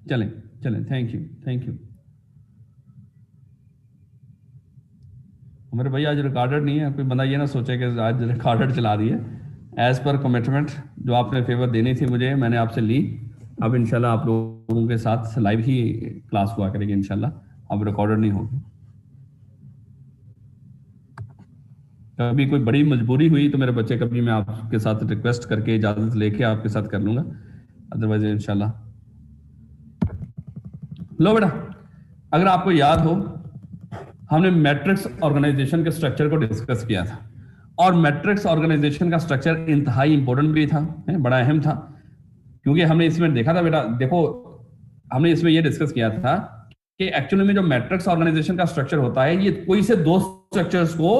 चलें चलें, thank you thank you. मेरे भाई आज रिकॉर्डेड नहीं है, कोई बंदा ये ना सोचे कि आज रिकॉर्डेड चला दी है। एज पर कमिटमेंट जो आपने फेवर देनी थी मुझे, मैंने आपसे ली। अब इंशाल्लाह आप लोगों के साथ लाइव ही क्लास हुआ करेगी इंशाल्लाह, अब रिकॉर्डेड नहीं होगी। कभी कोई बड़ी मजबूरी हुई तो मेरे बच्चे, कभी मैं आपके साथ रिक्वेस्ट करके इजाजत लेके आपके साथ कर लूंगा, अदरवाइज इंशाल्लाह। लो बेटा, अगर आपको याद हो हमने मैट्रिक्स ऑर्गेनाइजेशन के स्ट्रक्चर को डिस्कस किया था, और मैट्रिक्स ऑर्गेनाइजेशन का स्ट्रक्चर इंतहाई इंपॉर्टेंट भी था, बड़ा अहम था, क्योंकि हमने इसमें देखा था बेटा, देखो हमने इसमें यह डिस्कस किया था कि एक्चुअली में जो मैट्रिक्स ऑर्गेनाइजेशन का स्ट्रक्चर होता है ये कोई से दो स्ट्रक्चर्स को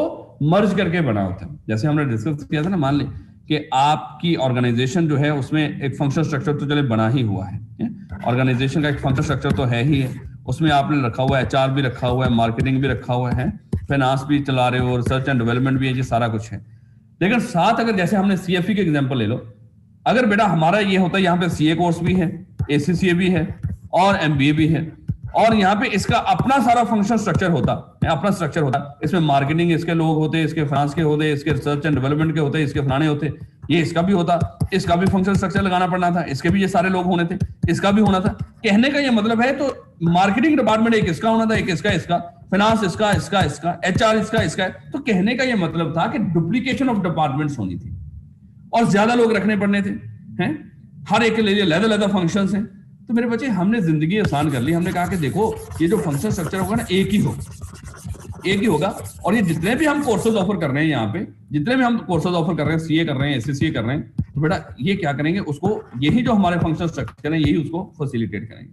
मर्ज करके बना होता है। जैसे हमने डिस्कस किया था ना, मान ली कि आपकी ऑर्गेनाइजेशन जो है उसमें एक फंक्शन स्ट्रक्चर तो चले बना ही हुआ है, ऑर्गेनाइजेशन का एक फंक्शन स्ट्रक्चर तो है ही है, उसमें आपने रखा हुआ है एचआर भी रखा हुआ है, मार्केटिंग भी रखा हुआ है, फाइनेंस भी चला रहे हो, रिसर्च एंड डेवलपमेंट भी है, ये सारा कुछ है। लेकिन साथ अगर जैसे हमने सीएफई के एग्जांपल ले लो, अगर बेटा हमारा ये होता है यहाँ पे सीए कोर्स भी है, एसीसीए भी है और एमबीए भी है, और यहाँ पे इसका अपना सारा फंक्शन स्ट्रक्चर होता है, अपना स्ट्रक्चर होता है, इसमें मार्केटिंग इसके लोग होते, इसके फाइनेंस के होते, इसके रिसर्च एंड डेवलपमेंट के होते, इसके फलाने होते, ये इसका भी होता, इसका भी फंक्शन स्ट्रक्चर लगाना पड़ना था, इसके भी ये सारे लोग होने थे, इसका भी होना था। कहने का ये मतलब है, तो मार्केटिंग डिपार्टमेंट एक इसका होना था, एक इसका, फाइनेंस इसका, एचआर इसका। तो कहने का ये मतलब था कि डुप्लीकेशन ऑफ डिपार्टमेंट्स होनी थी और ज्यादा लोग रखने पड़ने थे, हैं हर एक के लिए अलग-अलग फंक्शंस हैं। तो मेरे बच्चे हमने जिंदगी आसान कर ली, हमने कहा कि देखो ये जो फंक्शन स्ट्रक्चर होगा ना एक ही होगा, और ये जितने भी हम कोर्सेज ऑफर कर रहे हैं, यहाँ पे जितने भी हम कोर्सेज ऑफर कर रहे हैं, सीए कर रहे हैं, एससीसीए कर रहे हैं, तो बेटा ये क्या करेंगे, उसको यही जो हमारे फंक्शन स्ट्रक्चर है यही उसको फैसिलिटेट करेंगे।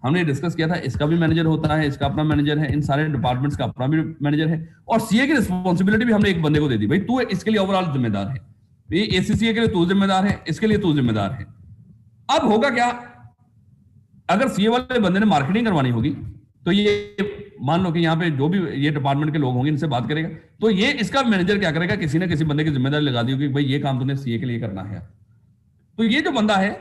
हमने डिस्कस किया था इसका भी मैनेजर होता है, इसका अपना मैनेजर है, इन सारे डिपार्टमेंट्स का अपना भी मैनेजर है, और सीए की रिस्पॉन्सिबिलिटी भी हमने एक बंदे को दे दी, भाई तू इसके लिए ओवरऑल जिम्मेदार है, ये एसीसीए के लिए तू जिम्मेदार है, इसके लिए तू जिम्मेदार है। अब होगा क्या, अगर सीए वाले बंदे ने मार्केटिंग करवानी होगी तो ये मान लो कि यहाँ पे जो भी ये डिपार्टमेंट के लोग होंगे इनसे बात करेगा, तो ये इसका मैनेजर क्या करेगा, किसी ना किसी बंदे की जिम्मेदारी लगा दी होगी, भाई ये काम तूने सीए के लिए करना है। तो ये जो बंदा है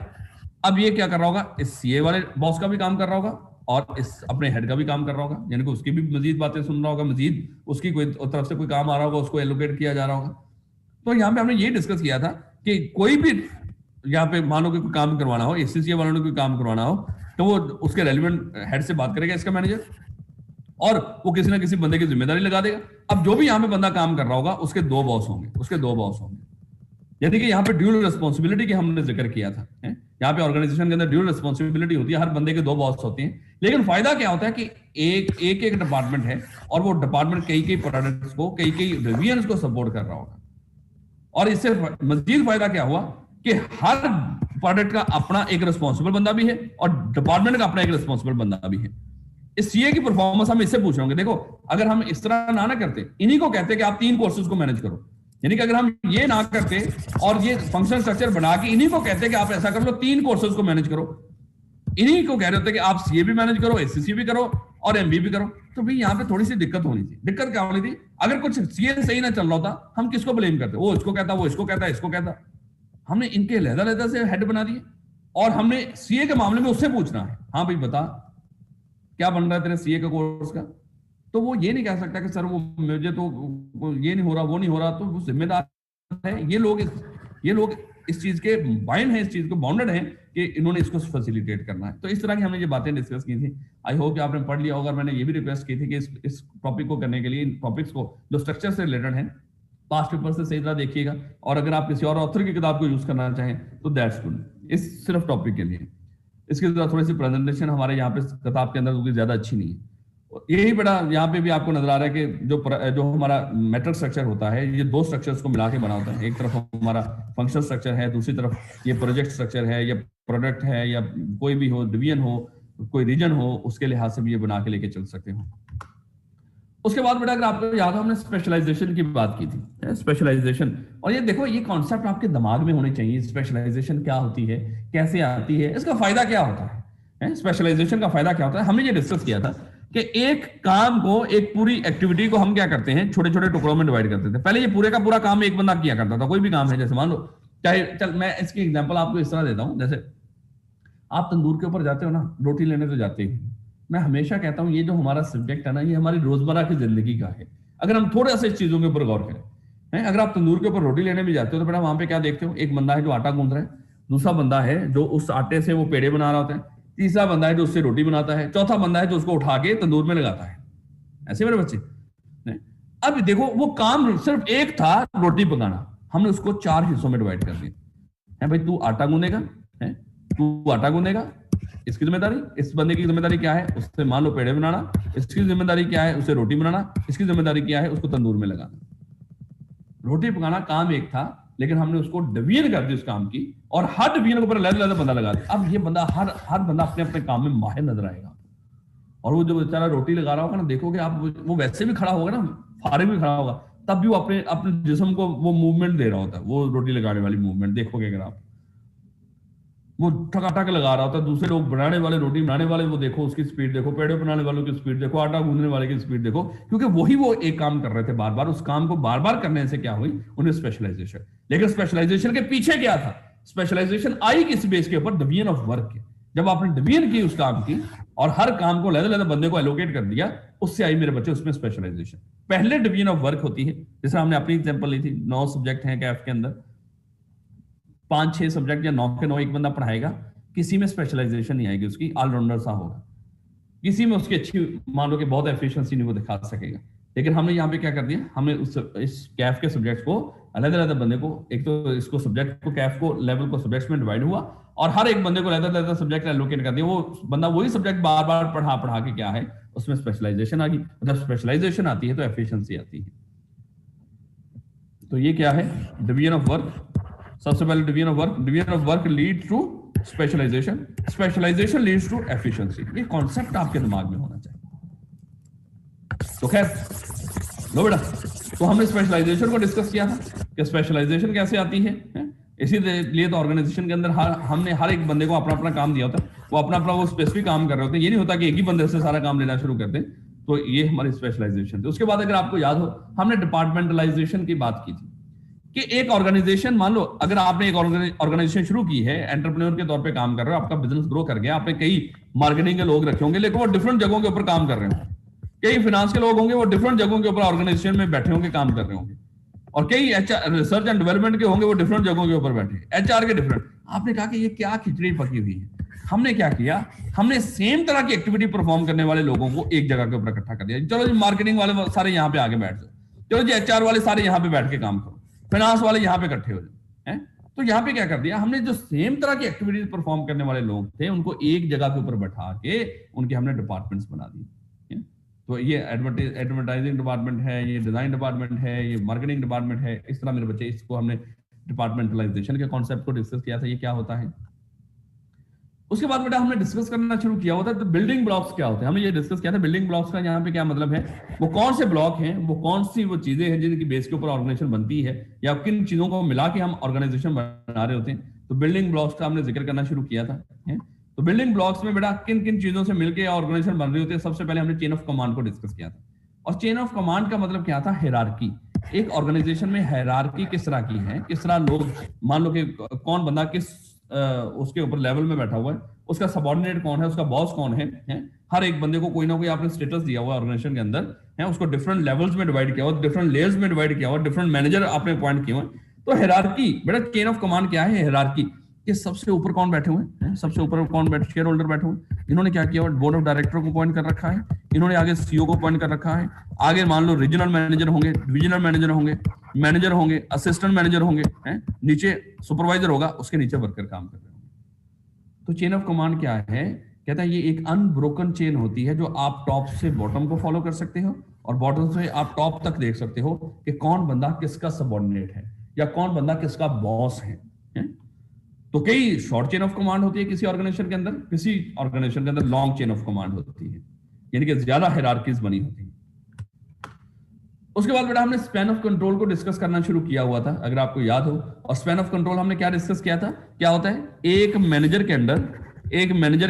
अब ये क्या कर रहा होगा, इस सीए वाले बॉस का भी काम कर रहा होगा और इस अपने हेड का भी काम कर रहा होगा, यानी कि उसकी भी मजीद बातें सुन रहा होगा, मजीद उसकी कोई तरफ से कोई काम आ रहा होगा उसको एलोकेट किया जा रहा होगा। तो यहाँ पे हमने ये डिस्कस किया था कि कोई भी यहाँ पे मानो कि कोई काम करवाना हो, एससीसीए वालों ने कोई काम करवाना हो, तो वो उसके रेलेवेंट हेड से बात करेगा इसका मैनेजर, और वो किसी ना किसी बंदे की जिम्मेदारी लगा देगा। अब जो भी यहाँ पे बंदा काम कर रहा होगा उसके दो बॉस होंगे, यानी कि यहाँ पे ड्यूल रिस्पॉन्सिबिलिटी की हमने जिक्र किया था। यहाँ पे ऑर्गेनाइजेशन के अंदर ड्यूल रिस्पॉन्सिबिलिटी होती है, हर बंदे के दो बॉस होते हैं, लेकिन फायदा क्या होता है कि एक डिपार्टमेंट है और वो डिपार्टमेंट कई प्रोडक्ट्स को, कई रिवीजन्स को सपोर्ट कर रहा होगा। और इससे मजीद फायदा क्या हुआ कि हर प्रोडक्ट का अपना एक रिस्पॉन्सिबल बंदा भी है और डिपार्टमेंट का अपना एक रिस्पॉन्सिबल बंदा भी है। इस सीए की परफॉर्मेंस हम इससे पूछ रहे होंगे, देखो अगर हम इस तरह ना करते, इन्हीं को कहते कि आप 3 कोर्सेज को मैनेज करो, यानी कि अगर हम ये ना करते और ये फंक्शन स्ट्रक्चर बना के इन्हीं को कहते कि आप ऐसा कर लो, 3 कोर्सेज को मैनेज करो, इन्हीं को कह रहे होते कि आप सीए भी मैनेज करो, एससीसी भी करो और एमबी भी करो, तो भाई यहाँ पे थोड़ी सी दिक्कत होनी थी। दिक्कत क्या होनी थी, अगर कुछ सीए सही ना चल रहा होता हम किसको ब्लेम करते, वो इसको कहता, वो इसको कहता, इसको कहता। हमने इनके लहदा से हेड बना दिए और हमने सीए के मामले में उससे पूछना है, हाँ भाई बता क्या बन रहा है तेरे सीए के कोर्स का, तो वो ये नहीं कह सकता कि सर वो मुझे तो ये नहीं हो रहा, वो नहीं हो रहा, तो वो जिम्मेदार है। ये लोग इस चीज के बाइंड है, इस चीज को बाउंडेड है कि इन्होंने इसको फैसिलिटेट करना है। तो इस तरह की हमने ये बातें डिस्कस की थी। आई होप कि आपने पढ़ लिया होगा। मैंने ये भी रिक्वेस्ट की थी कि इस टॉपिक को करने के लिए, इन टॉपिक्स को जो स्ट्रक्चर से रिलेटेड है, पास्ट पेपर से सही तरह देखिएगा, और अगर आप किसी और ऑथर की किताब को यूज करना चाहें तो दैट्स गुड, इस सिर्फ टॉपिक के लिए। इसकी थोड़ी सी प्रेजेंटेशन हमारे यहाँ पे किताब के अंदर ज्यादा अच्छी नहीं है। यही बड़ा यहाँ पे भी आपको नजर आ रहा है कि जो हमारा मैट्रिक्स स्ट्रक्चर होता है, ये 2 स्ट्रक्चर्स को मिला के बना होता है। एक तरफ हमारा फंक्शनल स्ट्रक्चर है, दूसरी तरफ ये प्रोजेक्ट स्ट्रक्चर है, या प्रोडक्ट है, या कोई भी हो, डिवीजन हो, कोई रीजन हो, उसके लिहाज से भी ये बना के लेके चल सकते हो। उसके बाद बेटा अगर आपको याद हो, हमने स्पेशलाइजेशन की बात की थी, स्पेशलाइजेशन। और ये देखो, ये कॉन्सेप्ट आपके दिमाग में होने चाहिए, स्पेशलाइजेशन क्या होती है, कैसे आती है, इसका फायदा क्या होता है, स्पेशलाइजेशन का फायदा क्या होता है। हमने ये डिस्कस किया था कि एक काम को, एक पूरी एक्टिविटी को हम क्या करते हैं, छोटे छोटे टुकड़ों में डिवाइड करते थे। पहले ये पूरे का पूरा काम एक बंदा किया करता था, कोई भी काम है, जैसे मान लो चाहे, चल मैं इसकी एग्जांपल आपको इस तरह देता हूं, जैसे आप तंदूर के ऊपर जाते हो ना, रोटी लेने तो जाते ही। मैं हमेशा कहता हूँ ये जो हमारा सब्जेक्ट है ना, ये हमारी रोजमर्रा की जिंदगी का है। अगर हम थोड़ा सा इस चीजों के ऊपर गौर करें, हैं, अगर आप तंदूर के ऊपर रोटी लेने भी जाते हो तो बेटा वहां पे क्या देखते हो, एक बंदा है जो आटा गूंद रहा है, दूसरा बंदा है जो उस आटे से वो पेड़े बना रहा होता है, तीसरा बंदा है जो उससे रोटी बनाता है, चौथा बंदा है जो उसको उठा के तंदूर में लगाता है। ऐसे मेरे बच्चे नहीं? अब देखो वो काम सिर्फ एक था, रोटी पकाना, हमने उसको 4 हिस्सों में डिवाइड कर दिया है। भाई तू आटा गूंदेगा, है तू आटा गूंदेगा, इसकी जिम्मेदारी, इस बंदे की जिम्मेदारी क्या है, उससे मान लो पेड़े बनाना, इसकी जिम्मेदारी क्या है, उसे रोटी बनाना, इसकी जिम्मेदारी क्या है, उसको तंदूर में लगाना। रोटी पकाना काम एक था, लेकिन हमने उसको डिवीजन कर दी उस काम की, और हर डिवीजन के ऊपर अलग-अलग बंदा लगा दिया। अब ये बंदा हर बंदा अपने अपने काम में माहिर नजर आएगा, और वो जो बेचारा रोटी लगा रहा होगा ना, देखोगे आप वो वैसे भी खड़ा होगा ना, फारिग भी खड़ा होगा, तब भी वो अपने अपने जिस्म को वो मूवमेंट दे रहा होता है, वो रोटी लगाने वाली मूवमेंट देखोगे अगर आप, वो ठकाठक लगा रहा होता है। दूसरे लोग बनाने वाले, रोटी बनाने वाले, वो देखो उसकी स्पीड देखो, पेड़े बनाने वालों की स्पीड देखो, आटा गूंदने वाले की स्पीड देखो, क्योंकि वही वो एक काम कर रहे थे बार बार। उस काम को बार बार करने से क्या हुई, उन्हें स्पेशलाइजेशन। लेकिन स्पेशलाइजेशन के पीछे क्या था, स्पेशलाइजेशन आई किस बेस के ऊपर, डिवीजन ऑफ वर्क के। जब आपने डिवीजन की उस काम की और हर काम को अलग-अलग बंदे को एलोकेट कर दिया, उससे आई मेरे बच्चे उसमें स्पेशलाइजेशन। पहले डिवीजन ऑफ वर्क होती है, जैसे हमने अपनी एग्जांपल ली थी, 9 सब्जेक्ट हैं कैफ के अंदर, 5-6 सब्जेक्ट या 9 के 9 एक बंदा पढ़ाएगा, किसी में स्पेशलाइजेशन नहीं आएगी उसकी, ऑलराउंडर सा होगा। किसी में उसकी अच्छी, मान लो कि बहुत एफिशिएंसी नहीं वो दिखा सकेगा। लेकिन हमने यहाँ पे क्या कर दिया, हमने इस कैफ के सब्जेक्ट को अलग अलग बंदे को, एक तो इसको सब्जेक्ट को, कैफ को लेवल को सब्जेक्ट्स में डिवाइड हुआ, और हर एक बंदे को अलग अलग सब्जेक्ट एलोकेट कर दिया। वो बंदा वही सब्जेक्ट बार बार पढ़ा पढ़ा के क्या है, उसमें स्पेशलाइजेशन आ गई। जब स्पेशलाइजेशन आती है तो एफिशिएंसी आती है। तो ये क्या है, डिवीजन ऑफ वर्क। सबसे पहले division of work lead to specialisation, specialisation leads to efficiency. ये कॉन्सेप्ट आपके दिमाग में होना चाहिए। तो खैर लो बेटा, तो हमने स्पेशलाइजेशन को डिस्कस किया था कि स्पेशलाइजेशन कैसे आती है? इसीलिए तो ऑर्गेनाइजेशन के अंदर हमने हर एक बंदे को अपना अपना काम दिया होता है, वो अपना अपना वो स्पेसिफिक काम कर रहे होते हैं। ये नहीं होता कि एक ही बंदे से सारा काम लेना शुरू कर दें। तो ये हमारी स्पेशलाइजेशन थी। उसके बाद अगर आपको याद हो, हमने डिपार्टमेंटलाइजेशन की बात की थी कि एक ऑर्गेनाइजेशन, मान लो अगर आपने एक ऑर्गेनाइजेशन शुरू की है, एंटरप्रेन्योर के तौर पे काम कर रहे हो, आपका बिजनेस ग्रो कर गया, आपने कई मार्केटिंग के लोग रखे होंगे, लेकिन वो डिफरेंट जगहों के ऊपर काम कर रहे होंगे। कई फाइनेंस के लोग होंगे, वो डिफरेंट जगहों के ऊपर ऑर्गेनाइजेशन में बैठे होंगे, काम कर रहे होंगे, और कई रिसर्च एंड डेवलपमेंट के होंगे, वो डिफरेंट जगहों के ऊपर बैठे, एचआर के डिफरेंट। आपने कहा कि ये क्या खिचड़ी पकी हुई है। हमने क्या किया, हमने सेम तरह की एक्टिविटी परफॉर्म करने वाले लोगों को एक जगह के ऊपर इकट्ठा कर दिया। चलो जी मार्केटिंग वाले सारे यहाँ पे आगे बैठ जाओ, चलो जी एचआर वाले सारे यहाँ पे बैठ के काम करो, फाइनेंस वाले यहाँ पे इकट्ठे हो जाए। तो यहाँ पे क्या कर दिया हमने, जो सेम तरह की एक्टिविटीज परफॉर्म करने वाले लोग थे उनको एक जगह के ऊपर बैठा के उनके हमने डिपार्टमेंट्स बना दिए। तो ये एडवर्टाइजिंग डिपार्टमेंट है, ये डिजाइन डिपार्टमेंट है, ये मार्केटिंग डिपार्टमेंट है। इस तरह मेरे बच्चे, इसको हमने डिपार्टमेंटलाइजेशन के कॉन्सेप्ट को डिस्कस किया था, ये क्या होता है। उसके बाद बेटा हमने डिस्कस करना शुरू किया होता है तो बिल्डिंग ब्लॉक्स क्या होते हैं, हमने ये डिस्कस किया था। बिल्डिंग ब्लॉक्स का यहाँ पे क्या मतलब है, वो कौन से ब्लॉक हैं, वो कौन सी वो चीजें हैं जिनकी बेस के ऊपर ऑर्गेनाइजेशन बनती है, या किन चीजों को मिला के हम ऑर्गेनाइजेशन बना रहे होते हैं। तो बिल्डिंग ब्लॉक्स का हमने जिक्र करना शुरू किया था। तो बिल्डिंग ब्लॉक्स में बेटा किन किन चीजों से मिलकर ऑर्गेनाइजेशन बन रही होती है। सबसे पहले हमने चेन ऑफ कमांड को डिस्कस किया था, और चेन ऑफ कमांड का मतलब क्या था, हायरार्की। एक ऑर्गेनाइजेशन में हायरार्की किस तरह की है, किस तरह लोग, मान लो कि कौन बंदा किस उसके ऊपर लेवल में बैठा हुआ है, उसका सबऑर्डिनेट कौन है, उसका बॉस कौन है। हर एक बंदे को कोई ना कोई आपने स्टेटस दिया हुआ ऑर्गेनाइजेशन के अंदर है, उसको डिफरेंट लेवल्स में डिवाइड किया हुआ, डिफरेंट लेयर्स में डिवाइड किया हुआ, डिफरेंट मैनेजर आपने अपॉइंट किए हुए। तो हायरार्की बेटा, चेन ऑफ कमांड क्या है, हायरार्की। कि सबसे ऊपर कौन बैठे हुए हैं, सबसे ऊपर कौन बैठे, शेयर होल्डर बैठे हुए, इन्होंने क्या किया, बोर्ड ऑफ डायरेक्टर को अपॉइंट कर रखा है, इन्होंने आगे सीईओ को अपॉइंट कर रखा है, आगे मान लो रीजनल मैनेजर होंगे, डिविजनल मैनेजर होंगे, मैनेजर होंगे, असिस्टेंट मैनेजर होंगे, नीचे सुपरवाइजर होगा, उसके नीचे वर्कर काम कर रहे होंगे। तो चेन ऑफ कमांड क्या है, कहता है ये एक अनब्रोकन चेन होती है, जो आप टॉप से बॉटम को फॉलो कर सकते हो, और बॉटम से आप टॉप तक देख सकते हो कि कौन बंदा किसका सबऑर्डिनेट है, या कौन बंदा किसका बॉस है। तो कई शॉर्ट चेन ऑफ कमांड होती है किसी ऑर्गेनाइजेशन के अंदर, किसी ऑर्गेनाइजेशन के अंदर लॉन्ग चेन ऑफ कमांड होती है, यानी कि ज्यादा हायरार्कीज बनी होती है। उसके बाद बेटा हमने स्पैन ऑफ कंट्रोल को डिस्कस करना शुरू किया हुआ था, अगर आपको याद हो। और स्पैन ऑफ कंट्रोल हमने क्या डिस्कस किया था, क्या होता है, एक मैनेजर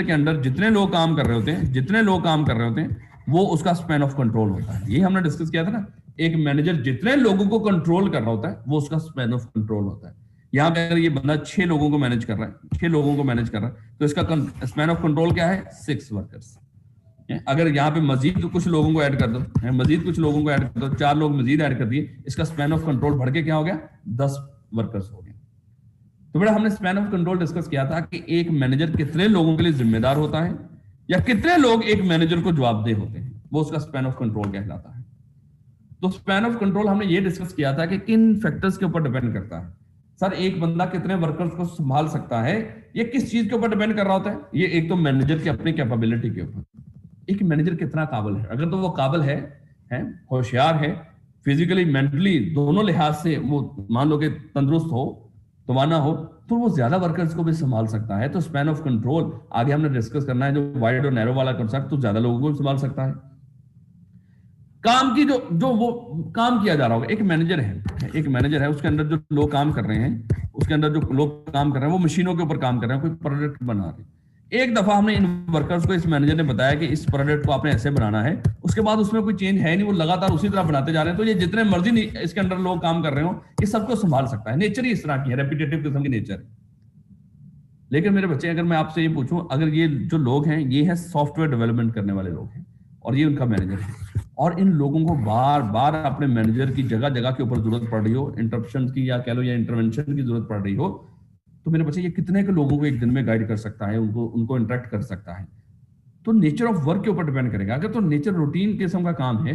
के अंदर जितने लोग काम कर रहे होते हैं, वो उसका स्पैन ऑफ कंट्रोल होता है। ये हमने डिस्कस किया था ना, एक मैनेजर जितने लोगों को कंट्रोल कर रहा होता है, वो उसका स्पैन ऑफ कंट्रोल होता है। यहाँ पे अगर ये बंदा 6 लोगों को मैनेज कर रहा है, 6 लोगों को मैनेज कर रहा है, तो इसका स्पैन ऑफ कंट्रोल क्या है? 6 वर्कर्स। अगर यहाँ पे मजीद कुछ लोगों को ऐड कर दो, मजीद कुछ लोगों को ऐड कर दो, 4 लोग मजीद ऐड कर दिए, इसका स्पैन ऑफ कंट्रोल बढ़ के क्या हो गया? 10 वर्कर्स हो गए। तो बेटा हमने स्पैन ऑफ कंट्रोल डिस्कस किया था कि एक मैनेजर कितने लोगों के लिए जिम्मेदार होता है या कितने लोग एक मैनेजर को जवाबदेह होते हैं, वो उसका स्पैन ऑफ कंट्रोल कहलाता है। तो स्पैन ऑफ कंट्रोल हमने ये डिस्कस किया था कि किन फैक्टर्स के ऊपर डिपेंड करता है। सर एक बंदा कितने वर्कर्स को संभाल सकता है, ये किस चीज के ऊपर डिपेंड कर रहा होता है? ये एक तो मैनेजर की अपनी कैपेबिलिटी के ऊपर, एक मैनेजर कितना काबिल है। अगर तो वो काबिल है, होशियार है, फिजिकली मेंटली दोनों लिहाज से वो मान लो कि तंदुरुस्त हो, तवाना हो, तो वो ज्यादा वर्कर्स को भी संभाल सकता है। तो स्पैन ऑफ कंट्रोल आगे हमने डिस्कस करना है, जो वाइड और नैरो वाला कंसेप्ट, तो ज्यादा लोगों को भी संभाल सकता है। काम की जो वो काम किया जा रहा होगा, एक मैनेजर है, उसके अंदर जो लोग काम कर रहे हैं, उसके अंदर जो लोग काम कर रहे हैं वो मशीनों के ऊपर काम कर रहे हैं, कोई प्रोडक्ट बना रहे हैं। एक दफा हमने इन वर्कर्स को, इस मैनेजर ने बताया कि इस प्रोडक्ट को आपने ऐसे बनाना है, उसके बाद उसमें कोई चेंज है नहीं, वो लगातार उसी तरह बनाते जा रहे हैं। तो ये जितने मर्जी इसके अंदर लोग काम कर रहे हो, ये सबको संभाल सकता है। नेचर ही इस तरह की है, रेपिटेटिव किस्म की नेचर है। लेकिन मेरे बच्चे, अगर मैं आपसे ये पूछूं, अगर ये जो लोग हैं ये है सॉफ्टवेयर डेवलपमेंट करने वाले लोग हैं और ये उनका मैनेजर है, और इन लोगों को बार बार अपने मैनेजर की जगह जगह के ऊपर जरूरत पड़ रही हो, इंटरप्शन की या कह लो या इंटरवेंशन की जरूरत पड़ रही हो, तो मेरे बच्चे ये कितने के लोगों को एक दिन में गाइड कर सकता है, उनको इंटरेक्ट कर सकता है? तो नेचर ऑफ वर्क के ऊपर डिपेंड करेगा। अगर तो नेचर रूटीन किस्म का काम है,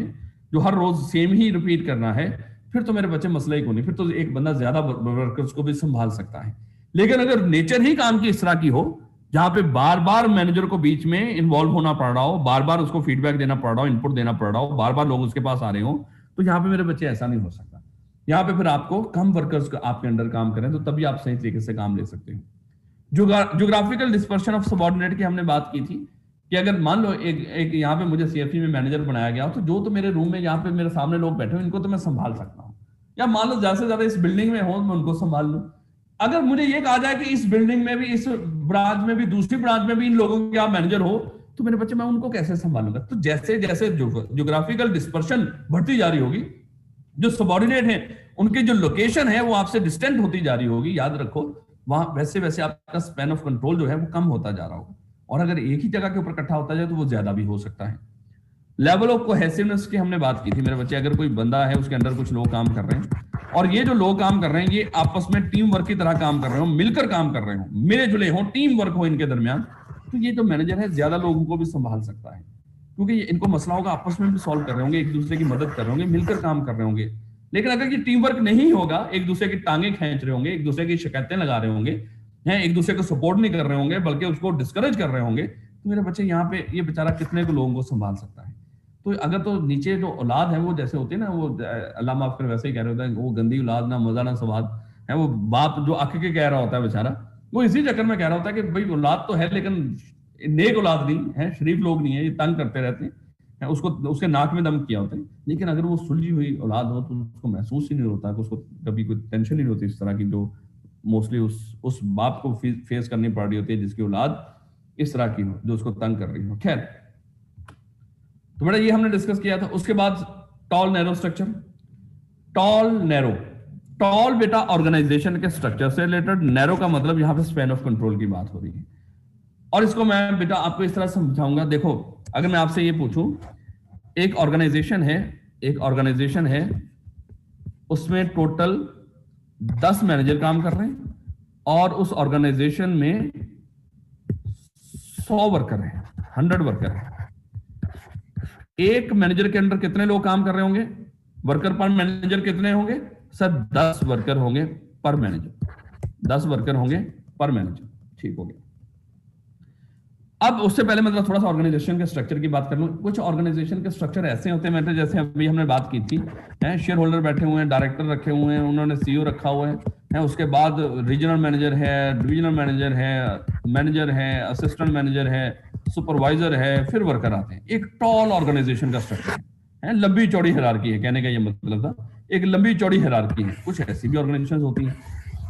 जो हर रोज सेम ही रिपीट करना है, फिर तो मेरे बच्चे मसला ही को नहीं, फिर तो एक बंदा ज्यादा वर्कर्स को भी संभाल सकता है। लेकिन अगर नेचर ही काम की इस तरह की हो, जहां पे बार बार मैनेजर को बीच में इन्वॉल्व होना पड़ रहा हो, बार बार उसको फीडबैक देना पड़ रहा हो, इनपुट देना पड़ रहा हो, बार बार लोग उसके पास आ रहे हो, तो यहाँ पे मेरे बच्चे ऐसा नहीं हो सकता। यहाँ पे फिर आपको कम वर्कर्स आपके अंडर काम करें, तो तभी आप सही तरीके से काम ले सकते हैं। ज्योग्राफिकल डिस्पर्शन ऑफ सबऑर्डिनेट की हमने बात की थी कि अगर मान लो एक यहाँ पे मुझे सीएफई में मैनेजर बनाया गया हो, तो जो तो मेरे रूम में यहाँ पे मेरे सामने लोग बैठे हो, इनको तो मैं संभाल सकता हूँ, या मान लो ज्यादा से ज्यादा इस बिल्डिंग में हो, मैं उनको संभाल लूं। अगर मुझे ये कहा जाए कि इस बिल्डिंग में भी, इस ब्रांच में भी, दूसरी ब्रांच में भी इन लोगों के आप मैनेजर हो, तो मेरे बच्चे मैं उनको कैसे संभालूंगा? तो जैसे जैसे ज्योग्राफिकल डिस्पर्शन बढ़ती जा रही होगी, जो सबऑर्डिनेट है उनकी जो लोकेशन है वो आपसे डिस्टेंट होती जा रही होगी, याद रखो, वहां वैसे वैसे आपका स्पैन ऑफ कंट्रोल जो है वो कम होता जा रहा होगा। और अगर एक ही जगह के ऊपर इकट्ठा होता जाए तो वो ज्यादा भी हो सकता है। लेवल ऑफ कोहेसिवनेस की हमने बात की थी मेरे बच्चे। अगर कोई बंदा है, उसके अंदर कुछ लोग काम कर रहे हैं, और ये जो लोग काम कर रहे हैं ये आपस में टीम वर्क की तरह काम कर रहे हो, मिलकर काम कर रहे हो, मिले जुले हो, टीम वर्क हो इनके दरमियान, तो ये जो मैनेजर है ज्यादा लोगों को भी संभाल सकता है, क्योंकि इनको मसला होगा आपस में भी सॉल्व कर रहे होंगे, एक दूसरे की मदद कर रहे होंगे, मिलकर काम कर रहे होंगे। लेकिन अगर ये टीम वर्क नहीं होगा, एक दूसरे की टांगे खींच रहे होंगे, एक दूसरे की शिकायतें लगा रहे होंगे, हैं एक दूसरे को सपोर्ट नहीं कर रहे होंगे, बल्कि उसको डिस्करेज कर रहे होंगे, तो मेरे बच्चे यहाँ पे ये बेचारा कितने को लोगों को संभाल सकता है? तो अगर तो नीचे जो औलाद है वो जैसे होती है ना, वो अल्लाह माफ करे वैसे ही कह रहे होते हैं, वो गंदी औलाद, ना मजा ना स्वाद है, वो बाप जो आके के कह रहा होता है बेचारा, वो इसी चक्कर में कह रहा होता है कि भाई औलाद तो है लेकिन नेक औलाद नहीं है, शरीफ लोग नहीं है, ये तंग करते रहते हैं, उसको उसके नाक में दम किया होता है। लेकिन अगर वो सुलझी हुई औलाद हो तो उसको महसूस ही नहीं होता, उसको कभी कोई टेंशन नहीं होती इस तरह की, जो मोस्टली उस बाप को फेस करनी पड़ रही होती है जिसकी औलाद इस तरह की हो, जो उसको तंग कर रही हो। खैर, तो बेटा ये हमने डिस्कस किया था। उसके बाद टॉल नैरो स्ट्रक्चर। टॉल बेटा ऑर्गेनाइजेशन के स्ट्रक्चर से रिलेटेड, नैरो का मतलब यहां पे स्पैन ऑफ कंट्रोल की बात हो रही है। और इसको मैं बेटा आपको इस तरह समझाऊंगा। देखो, अगर मैं आपसे ये पूछूं, एक ऑर्गेनाइजेशन है, उसमें टोटल 10 मैनेजर काम कर रहे हैं, और उस ऑर्गेनाइजेशन में 100 वर्कर हैं, 100 वर्कर हैं। एक मैनेजर के अंदर कितने लोग काम कर रहे होंगे? वर्कर पर मैनेजर कितने होंगे? सर 10 वर्कर होंगे पर मैनेजर, 10 वर्कर होंगे पर मैनेजर। ठीक हो गया। अब उससे पहले मैं थोड़ा सा ऑर्गेनाइजेशन के स्ट्रक्चर की बात कर लूं। कुछ ऑर्गेनाइजेशन के स्ट्रक्चर ऐसे होते हैं, जैसे अभी हमने बात की थी, शेयर होल्डर बैठे हुए हैं, डायरेक्टर रखे हुए हैं, उन्होंने सीईओ रखा हुआ है, उसके बाद रीजनल मैनेजर है, डिविजनल मैनेजर है, असिस्टेंट मैनेजर है, सुपरवाइजर है, फिर वर्कर आते हैं। एक टॉल ऑर्गेनाइजेशन का स्ट्रक्चर है, लंबी चौड़ी हायरार्की है, कहने का ये मतलब था, एक लंबी चौड़ी हायरार्की है। कुछ ऐसी भी ऑर्गेनाइजेशन होती है,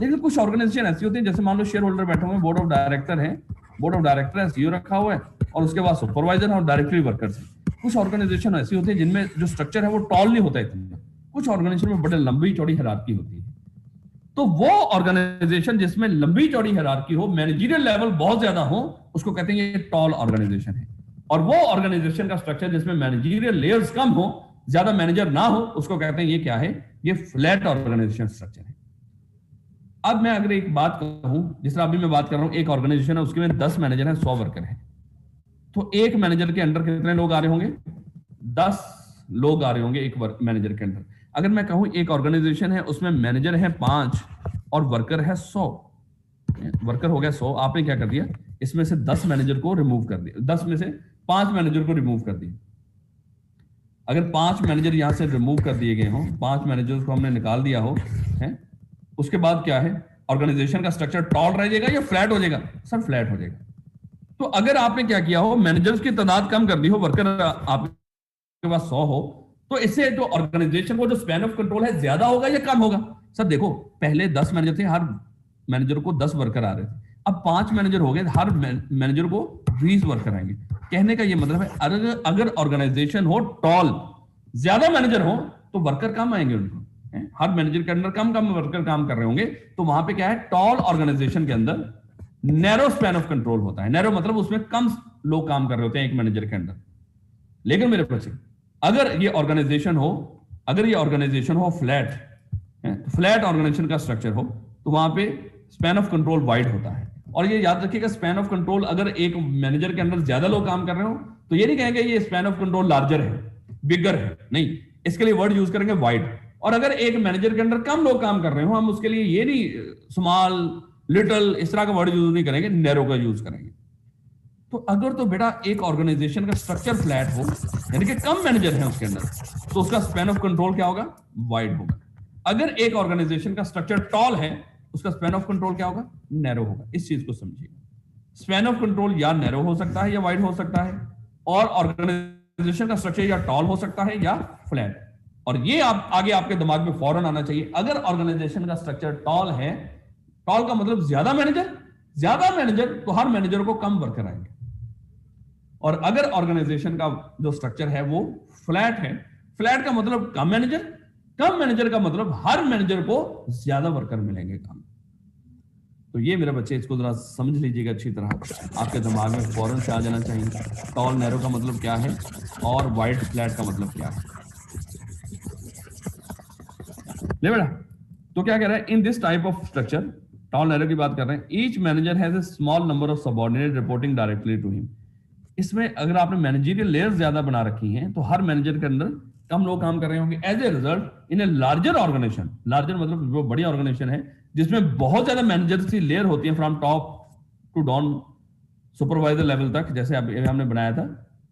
लेकिन कुछ ऑर्गेनाइजेशन ऐसी होती है, जैसे मान लो शेयर होल्डर बैठे हुए हैं, बोर्ड ऑफ डायरेक्टर है, सीईओ रखा हुआ है, और उसके बाद सुपरवाइजर है और डायरेक्टरी वर्कर्स है। कुछ ऑर्गेनाइजेशन ऐसी होती है जिनमें जो स्ट्रक्चर है वो टॉल नहीं होता इतना, कुछ ऑर्गेनाइजेशन में बड़े लंबी चौड़ी हायरार्की होती है। तो वो ऑर्गेनाइजेशन जिसमें लंबी चौड़ी हायरार्की हो, मैनेजरियल लेवल बहुत ज्यादा हो, उसको कहते हैं ये टॉल ऑर्गेनाइजेशन है। और वो ऑर्गेनाइजेशन का स्ट्रक्चर जिसमें मैनेजरियल लेयर्स कम हो, ज्यादा मैनेजर ना हो, उसको कहते हैं ये क्या है, ये फ्लैट ऑर्गेनाइजेशन स्ट्रक्चर है। अब मैं अगर एक बात कहूं, जिस तरह अभी मैं बात कर रहा हूं, एक ऑर्गेनाइजेशन है, उसके में 10 मैनेजर हैं, 100 वर्कर हैं, तो एक मैनेजर के अंडर कितने लोग आ रहे होंगे? 10 लोग आ रहे होंगे एक मैनेजर के अंडर। अगर मैं कहूं एक ऑर्गेनाइजेशन है, उसमें मैनेजर है 5 और वर्कर है 100, वर्कर हो गया 100, आपने क्या कर दिया, इसमें से 10 मैनेजर को रिमूव कर दिया, 10 में से 5 मैनेजर को रिमूव कर दिया। अगर 5 मैनेजर यहां से रिमूव कर दिए गए हों, 5 मैनेजर्स को हमने निकाल दिया हो, है, उसके बाद क्या है, ऑर्गेनाइजेशन का स्ट्रक्चर टॉल रह जाएगा या फ्लैट हो जाएगा? सर फ्लैट हो जाएगा। तो अगर आपने क्या किया हो, मैनेजर्स की तादाद कम कर दी हो, वर्कर आपके पास 100 हो, तो इससे जो ऑर्गेनाइजेशन को जो स्पैन ऑफ कंट्रोल है ज्यादा होगा या कम होगा? सर देखो, पहले 10 मैनेजर थे, हर मैनेजर को 10 वर्कर आ रहे थे, अब 5 मैनेजर हो गए, हर मैनेजर को 20 वर्कर आएंगे। कहने का ये मतलब है अगर ऑर्गेनाइजेशन हो टॉल, ज्यादा मैनेजर हो, तो वर्कर कम आएंगे उनको, हर मैनेजर के अंदर कम वर्कर काम कर रहे होंगे, तो वहां पे क्या है, टॉल ऑर्गेनाइजेशन के अंदर नैरो स्पैन ऑफ कंट्रोल होता है। नैरो मतलब उसमें कम लोग काम कर रहे होते हैं एक मैनेजर के अंदर। लेकिन मेरे बच्चे, अगर ये ऑर्गेनाइजेशन हो फ्लैट, फ्लैट ऑर्गेनाइजेशन का स्ट्रक्चर हो, तो वहां पे स्पैन ऑफ कंट्रोल वाइड होता है। और ये याद रखिएगा, स्पैन ऑफ कंट्रोल, अगर एक मैनेजर के अंदर ज्यादा लोग काम कर रहे हो, तो ये नहीं कहेंगे ये स्पैन ऑफ कंट्रोल लार्जर है, बिगर है, नहीं, इसके लिए वर्ड यूज करेंगे वाइड। और अगर एक मैनेजर के अंदर कम लोग काम कर रहे हो, हम उसके लिए ये नहीं स्मॉल, लिटिल, इस तरह का वर्ड यूज नहीं करेंगे, नैरो का यूज करेंगे। तो अगर तो बेटा एक ऑर्गेनाइजेशन का स्ट्रक्चर फ्लैट हो, यानी कि कम मैनेजर है उसके अंदर, तो उसका स्पैन ऑफ कंट्रोल क्या होगा? वाइड होगा। अगर एक ऑर्गेनाइजेशन का स्ट्रक्चर टॉल है, उसका स्पैन ऑफ कंट्रोल क्या होगा? नैरो होगा। इस चीज को समझिएगा, स्पैन ऑफ कंट्रोल या नैरो हो सकता है या वाइड हो सकता है, और ऑर्गेनाइजेशन का स्ट्रक्चर या टॉल हो सकता है या फ्लैट। और ये आप आगे आपके दिमाग में फौरन आना चाहिए, अगर ऑर्गेनाइजेशन का स्ट्रक्चर टॉल है, टॉल का मतलब ज्यादा मैनेजर, तो हर मैनेजर को कम वर्कर आएंगे। और अगर ऑर्गेनाइजेशन का जो स्ट्रक्चर है वो फ्लैट है, फ्लैट का मतलब कम मैनेजर का मतलब हर मैनेजर को ज्यादा वर्कर मिलेंगे काम। तो ये मेरे बच्चे इसको जरा समझ लीजिएगा अच्छी तरह, आपके दिमाग में फौरन से आ जाना चाहिए। टॉल नैरो का मतलब क्या है और वाइड फ्लैट का मतलब क्या है। ले बेटा, तो क्या कह रहा है, in this type of structure, tall narrow की बात कर रहे हैं, each manager has a small number of subordinate reporting directly to him. इसमें अगर आपने मैनेजरियल लेयर्स ज्यादा बना रखी हैं, तो हर मैनेजर के अंदर कम लोग काम कर रहे होंगे। As a result in a larger organisation, larger मतलब वो बड़ी ऑर्गेनाइजेशन है जिसमें बहुत ज्यादा मैनेजर्स की लेयर होती है, from top to down supervisor level तक, जैसे अभी हमने बनाया था,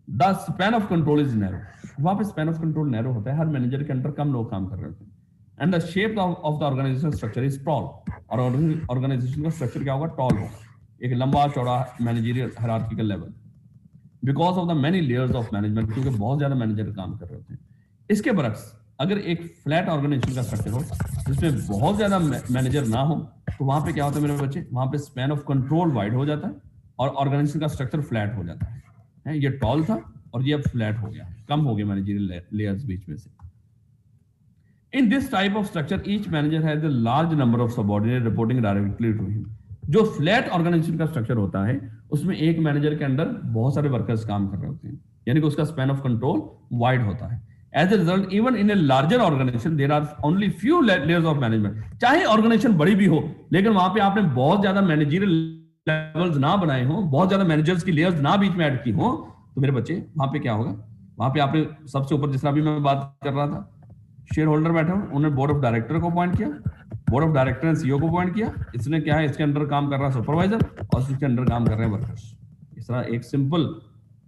the span of control is narrow. वहां पे स्पैन ऑफ कंट्रोल नैरो होता है, हर मैनेजर के अंदर कम लोग काम कर रहे होते हैं। And the shape of the organisation structure is tall, और ऑर्गेनाइजेशन का स्ट्रक्चर क्या होगा? टॉल होगा, एक लंबा चौड़ा managerial hierarchical level, because of the many layers of management, क्योंकि बहुत ज्यादा मैनेजर काम कर रहे होते हैं। इसके बरक्स अगर एक फ्लैट ऑर्गेनाइजेशन का स्ट्रक्चर हो जिसमें बहुत ज्यादा मैनेजर ना हो, तो वहां पे क्या होता है मेरे बच्चे, वहां पे स्पैन ऑफ कंट्रोल वाइड हो जाता है और ऑर्गेनाइजेशन का स्ट्रक्चर फ्लैट हो जाता है। ये टॉल था और ये अब फ्लैट हो गया, कम हो गए मैनेजरियल लेयर्स बीच में से। In this type of structure each manager has a large number of subordinate reporting directly to him. जो फ्लैट ऑर्गेनाइजेशन का स्ट्रक्चर होता है, उसमें एक मैनेजर के अंदर बहुत सारे वर्कर्स काम कर रहे होते हैं, यानी कि उसका स्पैन ऑफ कंट्रोल वाइड होता है। As a result, even in a larger organization, there are only few layers of management. चाहे ऑर्गेनाइजेशन बड़ी भी हो, लेकिन वहां पे आपने बहुत ज्यादा मैनेजरियल लेवल्स ना बनाए हो, बहुत ज्यादा मैनेजर्स की लेयर्स ना बीच में ऐड की हो, तो मेरे बच्चे वहां पे क्या होगा, वहां पे आपने सबसे ऊपर, जिस तरह अभी मैं बात कर रहा था, शेयर होल्डर बैठे हो, उन्होंने बोर्ड ऑफ डायरेक्टर को अपॉइंट किया, बोर्ड ऑफ डायरेक्टर ने सीईओ को अपॉइंट किया, इसने क्या है, इसके अंडर काम कर रहा है सुपरवाइजर और इसके अंडर काम कर रहे हैं वर्कर्स। इस तरह एक सिंपल,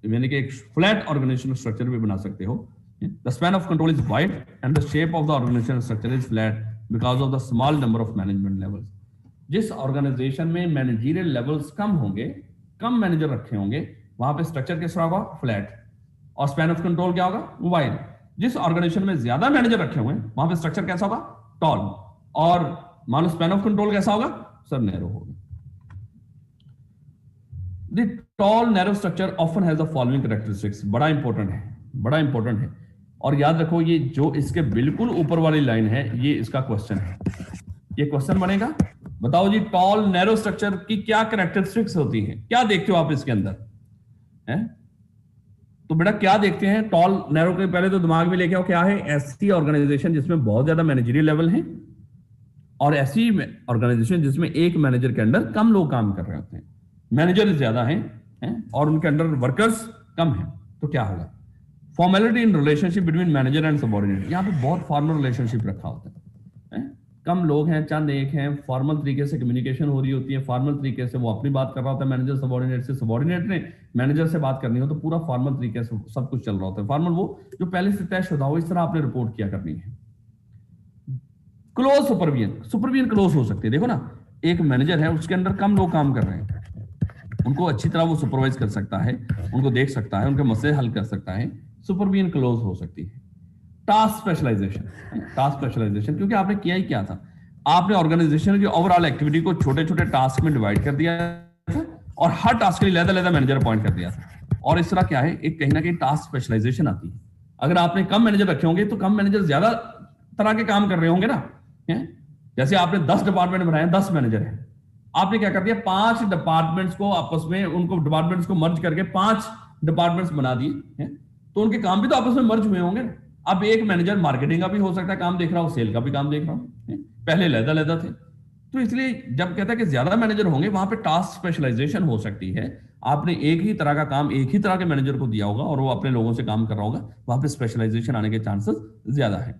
यानी कि एक फ्लैट ऑर्गेनाइजेशन स्ट्रक्चर भी बना सकते हो। The span of control is wide and the shape of the organizational structure is flat because of the small number of management levels. जिस ऑर्गेनाइजेशन में मैनेजरियल लेवल्स कम होंगे, कम मैनेजर रखे होंगे, वहां पे स्ट्रक्चर कैसा होगा? फ्लैट। और स्पैन ऑफ कंट्रोल क्या होगा? वाइड। जिस ऑर्गेनाइजेशन में ज्यादा मैनेजर रखे हुए हैं, वहां पे स्ट्रक्चर कैसा होगा? टॉल। और मान लो स्पैन ऑफ कंट्रोल कैसा होगा? सर नैरो होगा। The tall narrow structure often has the following characteristics. बड़ा इंपॉर्टेंट है। और याद रखो, ये जो इसके बिल्कुल ऊपर वाली लाइन है, ये इसका क्वेश्चन है। ये क्वेश्चन बनेगा। बताओ जी टॉल नैरो स्ट्रक्चर की क्या कैरेक्टरिस्टिक्स होती है, क्या देखते हो आप इसके अंदर है? तो बेटा क्या देखते हैं टॉल नैरो के, पहले तो दिमाग में लेके आओ क्या है, ऐसी ऑर्गेनाइजेशन जिसमें बहुत ज्यादा मैनेजरियल लेवल है और ऐसी ऑर्गेनाइजेशन जिसमें एक मैनेजर के अंडर कम लोग काम कर रहे होते हैं, मैनेजर ज्यादा हैं और उनके अंडर वर्कर्स कम हैं। तो क्या होगा? Formality in relationship between manager and subordinate, यहां पे बहुत फॉर्मल रिलेशनशिप रखा होता है, कम लोग हैं, चंद एक हैं, फॉर्मल तरीके से कम्युनिकेशन हो रही होती है, फॉर्मल तरीके से वो अपनी बात कर रहा होता है मैनेजर सबऑर्डिनेट से, सबऑर्डिनेट ने मैनेजर से बात करनी हो तो पूरा फॉर्मल तरीके से सब कुछ चल रहा होता है। फॉर्मल वो जो पहले से तयशुदा हो, इस तरह आपने रिपोर्ट किया करनी है। क्लोज सुपरविजन, सुपरविजन क्लोज हो सकती है। देखो ना, एक मैनेजर है, उसके अंदर कम लोग काम कर रहे हैं, उनको अच्छी तरह वो सुपरवाइज कर सकता है, उनको देख सकता है, उनके मसले हल कर सकता है, सुपरविजन क्लोज हो सकती है। टास्क स्पेशलाइजेशन, टास्क स्पेशलाइजेशन क्योंकि आपने किया ही क्या था, आपने ऑर्गेनाइजेशन की ओवरऑल एक्टिविटी को छोटे छोटे टास्क में डिवाइड कर दिया था और हर टास्क के लिए लहदा मैनेजर अपॉइंट कर दिया था। और इस तरह क्या है, एक कहीं ना कहीं टास्क स्पेशलाइजेशन आती है। अगर आपने कम मैनेजर रखे होंगे तो कम मैनेजर ज्यादा तरह के काम कर रहे होंगे ना, जैसे आपने 10 डिपार्टमेंट बनाए, 10 मैनेजर है, आपने क्या कर दिया, 5 डिपार्टमेंट्स को आपस में, उनको डिपार्टमेंट्स को मर्ज करके 5 डिपार्टमेंट्स बना दिए, तो उनके काम भी तो आपस में मर्ज हुए होंगे। अब एक मैनेजर मार्केटिंग का भी हो सकता है काम देख रहा हो, सेल का भी काम देख रहा हो, पहले लहदा थे। तो इसलिए जब कहता है कि ज्यादा मैनेजर होंगे, वहां पे टास्क स्पेशलाइजेशन हो सकती है। आपने एक ही तरह का काम एक ही तरह के मैनेजर को दिया होगा और वो अपने लोगों से काम कर रहा होगा, वहां पे स्पेशलाइजेशन आने के चांसेस ज्यादा है।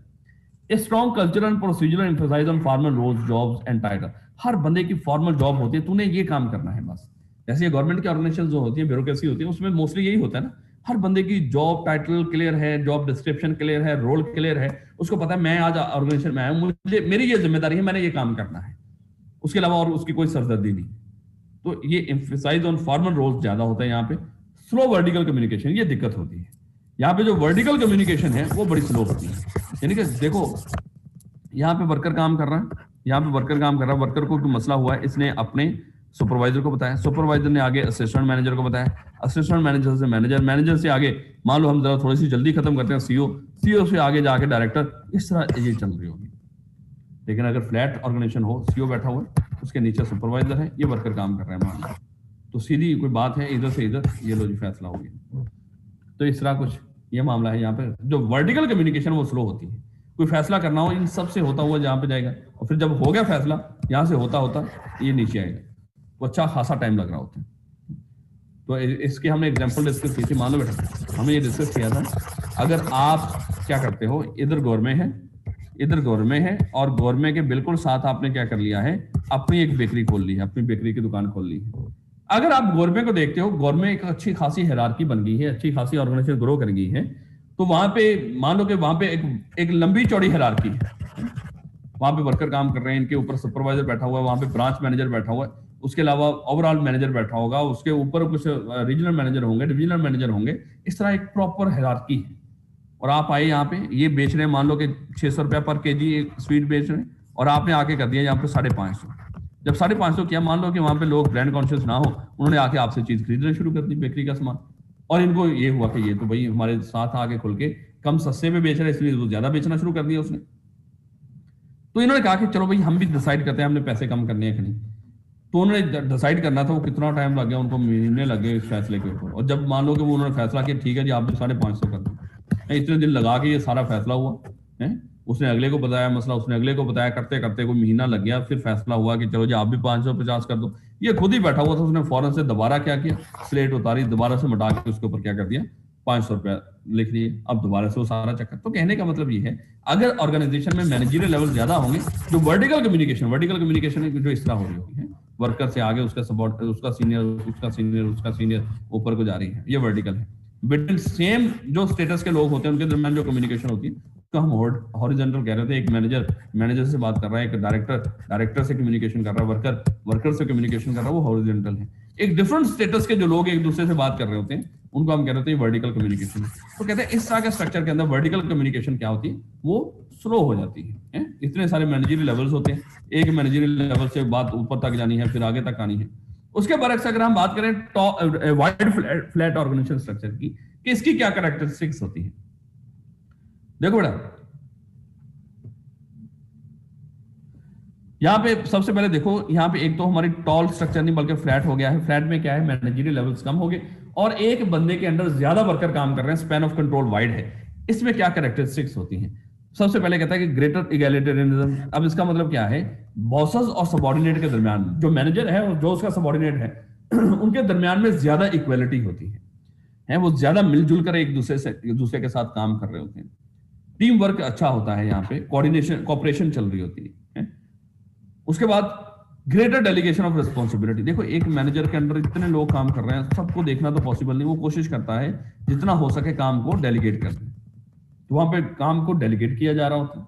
A strong cultural and procedural emphasis on formal roles, jobs and title. हर बंदे की फॉर्मल जॉब होती है, तूने ये काम करना है बस। जैसे ये गवर्नमेंट की ऑर्गेनाइजेशन जो होती है, ब्यूरोक्रेसी होती है, उसमें मोस्टली यही होता है ना, हर बंदे की जॉब टाइटल क्लियर है, जॉब डिस्क्रिप्शन क्लियर है, रोल क्लियर है, उसको पता है मैं आज ऑर्गेनाइजेशन में आया हूं, मुझे मेरी ये जिम्मेदारी है, मैंने ये काम करना है, उसके अलावा और उसकी कोई सरदर्दी नहीं। तो ये एम्फेसाइज ऑन फॉर्मल रोल्स ज्यादा होता है यहाँ पे। स्लो वर्टिकल कम्युनिकेशन, ये दिक्कत होती है यहाँ पे, जो वर्टिकल कम्युनिकेशन है वो बड़ी स्लो होती है। यानी कि देखो यहाँ पे वर्कर काम कर रहा है, यहाँ पे वर्कर काम कर रहा है, वर्कर को कोई मसला हुआ है, इसने अपने सुपरवाइजर को बताया, सुपरवाइजर ने आगे असिस्टेंट मैनेजर को बताया, असिस्टेंट मैनेजर से मैनेजर, मैनेजर से आगे मान लो हम जरा थोड़ी सी जल्दी खत्म करते हैं सीओ, सीओ से आगे जाके डायरेक्टर, इस तरह ये चल रही होगी। लेकिन अगर फ्लैट ऑर्गेनाइजेशन हो, सीओ बैठा हुआ है, उसके नीचे सुपरवाइजर है, ये वर्कर काम कर रहे हैं मान लो, तो सीधी कोई बात है, इधर से इधर ये लो जी फैसला हो गया। तो इस तरह कुछ ये मामला है यहाँ पे। जो वर्टिकल कम्युनिकेशन वो स्लो होती है, कोई फैसला करना हो इन सब से होता हुआ जहां पे जाएगा, और फिर जब हो गया फैसला यहां से होता होता ये नीचे आएगा, वो अच्छा खासा टाइम लग रहा होता है। तो इसकी हमने एग्जांपल डिस्कस की थी, मान लो बेटा हमने ये डिस्कस किया था, अगर आप क्या करते हो, इधर गवर्नमेंट है, इधर गवर्नमेंट है, और गवर्नमेंट के बिल्कुल साथ आपने क्या कर लिया है, अपनी एक बेकरी खोल ली है, अपनी बेकरी की दुकान खोल ली है। अगर आप गवर्नमेंट को देखते हो, गवर्नमेंट एक अच्छी खासी हायरार्की बन गई है, अच्छी खासी ऑर्गेनाइजेशन ग्रो कर गई है, तो वहां पे मान लो कि वहां पे एक लंबी चौड़ी हायरार्की है, वहां पे वर्कर काम कर रहे हैं, इनके ऊपर सुपरवाइजर बैठा हुआ है, वहां पे ब्रांच मैनेजर बैठा हुआ है, उसके अलावा ओवरऑल मैनेजर बैठा होगा, उसके ऊपर कुछ रीजनल मैनेजर होंगे, डिविजनल मैनेजर होंगे, इस तरह एक प्रॉपर हायरार्की है। और आप आए यहाँ पे ये बेच रहे हैं, मान लो कि 600 रुपया पर केजी एक स्वीट बेच रहे हैं, और आपने आके कर दिया यहाँ पे 550। जब 550 किया, मान लो कि वहां पे लोग ब्रांड कॉन्शियस ना हो, उन्होंने आके आपसे चीज खरीदना शुरू कर दी, बेकरी का सामान, और इनको ये हुआ कि ये तो भाई हमारे साथ आके खुल के कम सस्ते में बेच रहे हैं, इसलिए वो ज्यादा बेचना शुरू कर दिया उसने। तो इन्होंने कहा कि चलो भाई हम भी डिसाइड करते हैं, हमने पैसे कम करने हैं कि नहीं। तो उन्होंने डिसाइड करना था, वो कितना टाइम लग गया उनको, महीने लग गए इस फैसले के ऊपर। और जब मान लो कि वो उन्होंने फैसला किया ठीक है जी आपने 550 कर दिया, इतने दिन लगा के ये सारा फैसला हुआ है, उसने अगले को बताया मसला, उसने अगले को बताया, करते करते कोई महीना लग गया, फिर फैसला हुआ कि चलो जी आप भी 550 कर दो। ये खुद ही बैठा हुआ था, उसने फौरन से दोबारा क्या किया, स्लेट उतारी, दोबारा से मिटा के उसके ऊपर क्या कर दिया, 500 रुपया लिख दिए। अब दोबारा से वो सारा चक्कर। तो कहने का मतलब ये है, अगर ऑर्गेनाइजेशन में मैनेजरियल लेवल ज्यादा होंगे, जो वर्टिकल कम्युनिकेशन जो इस तरह हो रही होगी, वर्कर से आगे उसका सपोर्ट, उसका सीनियर ऊपर को जा रही है, ये वर्टिकल है। बिटवीन सेम जो स्टेटस के लोग होते हैं उनके दरमियान जो कम्युनिकेशन होती है तो हम हॉरिजॉन्टल कह रहे थे। एक मैनेजर से बात कर रहा है, एक डायरेक्टर से कम्युनिकेशन कर रहा है, वर्कर से कम्युनिकेशन कर रहा है, वो हॉरिजॉन्टल है। एक डिफरेंट स्टेटस के जो लोग एक दूसरे से बात कर रहे होते हैं उनको हम कह रहे हैं वर्टिकल कम्युनिकेशन। तो कहते हैं इस तरह के स्ट्रक्चर के अंदर वर्टिकल कम्युनिकेशन क्या होती है, वो स्लो हो जाती है। इतने सारे मैनेजरियल लेवल्स होते हैं, एक मैनेजरियल लेवल से बात ऊपर तक जानी है, फिर आगे तक आनी है। उसके बरक्स अगर हम बात करें वाइड फ्लैट ऑर्गेनाइजेशन स्ट्रक्चर की, कि इसकी क्या कैरेक्टरिस्टिक्स होती है। देखो बेटा, यहाँ पे सबसे पहले देखो, यहाँ पे एक तो हमारी टॉल स्ट्रक्चर नहीं बल्कि फ्लैट हो गया है। फ्लैट में क्या है, मैनेजरियल लेवल्स कम हो गए और एक बंदे के अंडर ज्यादा वर्कर काम कर रहे हैं, स्पैन ऑफ कंट्रोल वाइड है। इसमें क्या कैरेक्टरिस्टिक्स होती हैं? सबसे पहले कहता है कि ग्रेटर इगैलिटेरियनिज्म। अब इसका मतलब क्या है, बॉसेस और सबऑर्डिनेट के दरमियान, जो मैनेजर है और जो उसका सबऑर्डिनेट है उनके दरमियान में ज्यादा इक्वेलिटी होती है, वो ज्यादा मिलजुल कर एक दूसरे के साथ काम कर रहे होते हैं। टीम वर्क अच्छा होता है, यहाँ पे कोऑर्डिनेशन कॉपरेशन चल रही होती है। उसके बाद ग्रेटर डेलीगेशन ऑफ रिस्पॉन्सिबिलिटी। देखो एक मैनेजर के अंदर इतने लोग काम कर रहे हैं, सबको देखना तो पॉसिबल नहीं, वो कोशिश करता है जितना हो सके काम को डेलीगेट कर दे, तो वहां पे काम को डेलीगेट किया जा रहा होता है।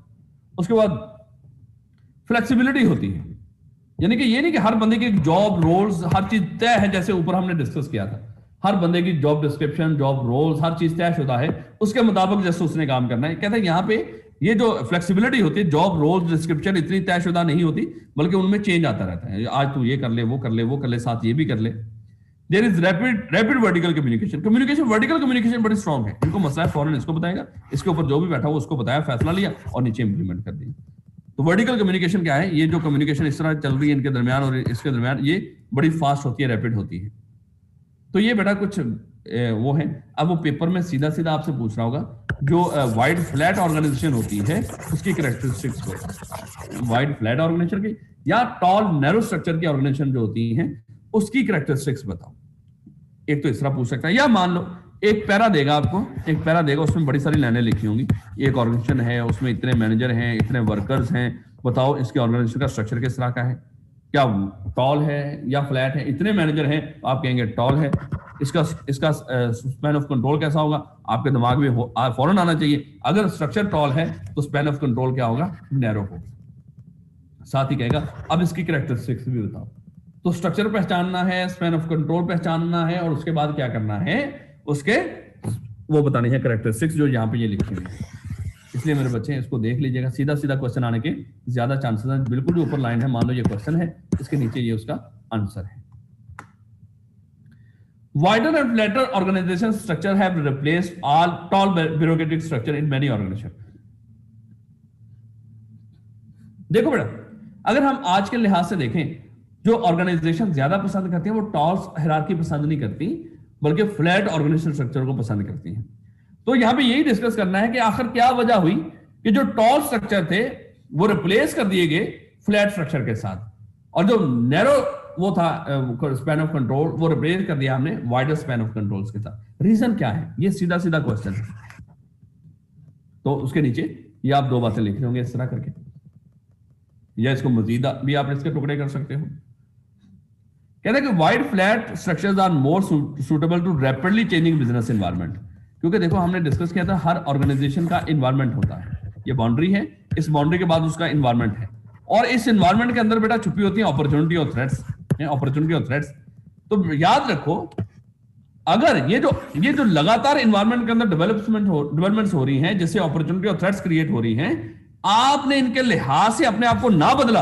उसके बाद फ्लेक्सिबिलिटी होती है, यानी कि ये नहीं कि हर बंदे की जॉब रोल्स हर चीज तय है, जैसे ऊपर हमने डिस्कस किया था, हर बंदे की जॉब डिस्क्रिप्शन, जॉब रोल्स, हर चीज तयशुदा है, उसके मुताबिक जैसे उसने काम करना है। कहते हैं यहाँ पे ये जो फ्लेक्सिबिलिटी होती है, जॉब रोल्स डिस्क्रिप्शन इतनी तयशुदा नहीं होती, बल्कि उनमें चेंज आता रहता है। आज तू ये कर ले, वो कर ले, वो कर ले, साथ ये भी कर ले। There is rapid vertical communication vertical communication बड़ी स्ट्रॉन्ग है। इनको मसला है, फौरन इसको बताएगा, इसके ऊपर जो भी बैठा हुआ उसको बताया, फैसला लिया और नीचे इंप्लीमेंट कर दिया। तो वर्टिकल कम्युनिकेशन क्या है, ये जो कम्युनिकेशन इस तरह चल रही है इनके दरमियान और इसके दरमियान, ये बड़ी फास्ट होती है, रैपिड होती है। तो ये बेटा कुछ वो है। अब वो पेपर में सीधा सीधा आपसे पूछ रहा होगा, जो वाइड फ्लैट ऑर्गेनाइजेशन होती है उसकी कैरेक्टरिस्टिक्स को, वाइड फ्लैट ऑर्गेनाइजेशन की या टॉल नैरो स्ट्रक्चर की ऑर्गेनाइजेशन जो होती है उसकी कैरेक्टरिस्टिक्स बताओ। एक तो इस तरह पूछ सकता है, या मान लो एक पैरा देगा आपको, एक पैरा देगा, उसमें बड़ी सारी लाइनें लिखी होंगी, एक ऑर्गेनाइजेशन है, उसमें इतने मैनेजर हैं, इतने वर्कर्स हैं, बताओ इसके ऑर्गेनाइजेशन का स्ट्रक्चर किस तरह का है, क्या टॉल है या फ्लैट है, इतने मैनेजर हैं आप कहेंगे टॉल है, इसका स्पैन ऑफ कंट्रोल कैसा होगा, आपके दिमाग में फौरन आना चाहिए, अगर स्ट्रक्चर टॉल है तो स्पैन ऑफ कंट्रोल क्या होगा, नैरो होगा। साथ ही कहेगा अब इसकी कैरेक्टरिस्टिक्स भी बताओ। तो स्ट्रक्चर पहचानना है, स्पैन ऑफ कंट्रोल पहचानना है, और उसके बाद क्या करना है, उसके वो बतानी है कैरेक्टरिस्टिक्स जो यहाँ पे ये लिखी हुई है। इसलिए मेरे बच्चे इसको देख लीजिएगा, सीधा सीधा क्वेश्चन आने के ज्यादा चांसेस हैं। बिल्कुल जो ऊपर लाइन है, मान लो ये क्वेश्चन है, इसके नीचे ये उसका आंसर है। Wider and flatter organization structure have replaced all tall bureaucratic structure in many organizations. देखो बेटा, अगर हम आज के लिहाज से देखें, जो ऑर्गेनाइजेशन ज्यादा पसंद करती हैं वो टॉल हायरार्की पसंद नहीं करती, बल्कि फ्लैट ऑर्गेनाइजेशन स्ट्रक्चर को पसंद करती हैं। तो यहां पे यही डिस्कस करना है कि आखिर क्या वजह हुई कि जो टॉल स्ट्रक्चर थे वो रिप्लेस कर दिए गए फ्लैट स्ट्रक्चर के साथ, और जो नैरो वो था स्पैन ऑफ कंट्रोल वो रिप्लेस कर दिया हमने वाइडर स्पैन ऑफ कंट्रोल्स के साथ। रीजन क्या है, ये सीधा सीधा क्वेश्चन है। तो उसके नीचे ये आप दो बातें लिख रहे होंगे इस तरह करके, या इसको मजीद भी आप इसके टुकड़े कर सकते हो। कहते हैं कि wide flat structures are more suitable to rapidly changing business environment. क्योंकि देखो हमने डिस्कस किया था हर ऑर्गेनाइजेशन का एनवायरनमेंट होता है, ये बाउंड्री है, इस बाउंड्री के बाद उसका एनवायरनमेंट है, और इस एनवायरनमेंट के अंदर बेटा छुपी होती है अपॉर्चुनिटी और थ्रेट्स, अपॉर्चुनिटी और थ्रेट्स। तो याद रखो, अगर ये जो लगातार एनवायरनमेंट के अंदर डेवलपमेंट्स हो रही हैं, जिससे अपॉर्चुनिटी और थ्रेट्स क्रिएट हो रही हैं, आपने इनके लिहाज से अपने आप को ना बदला,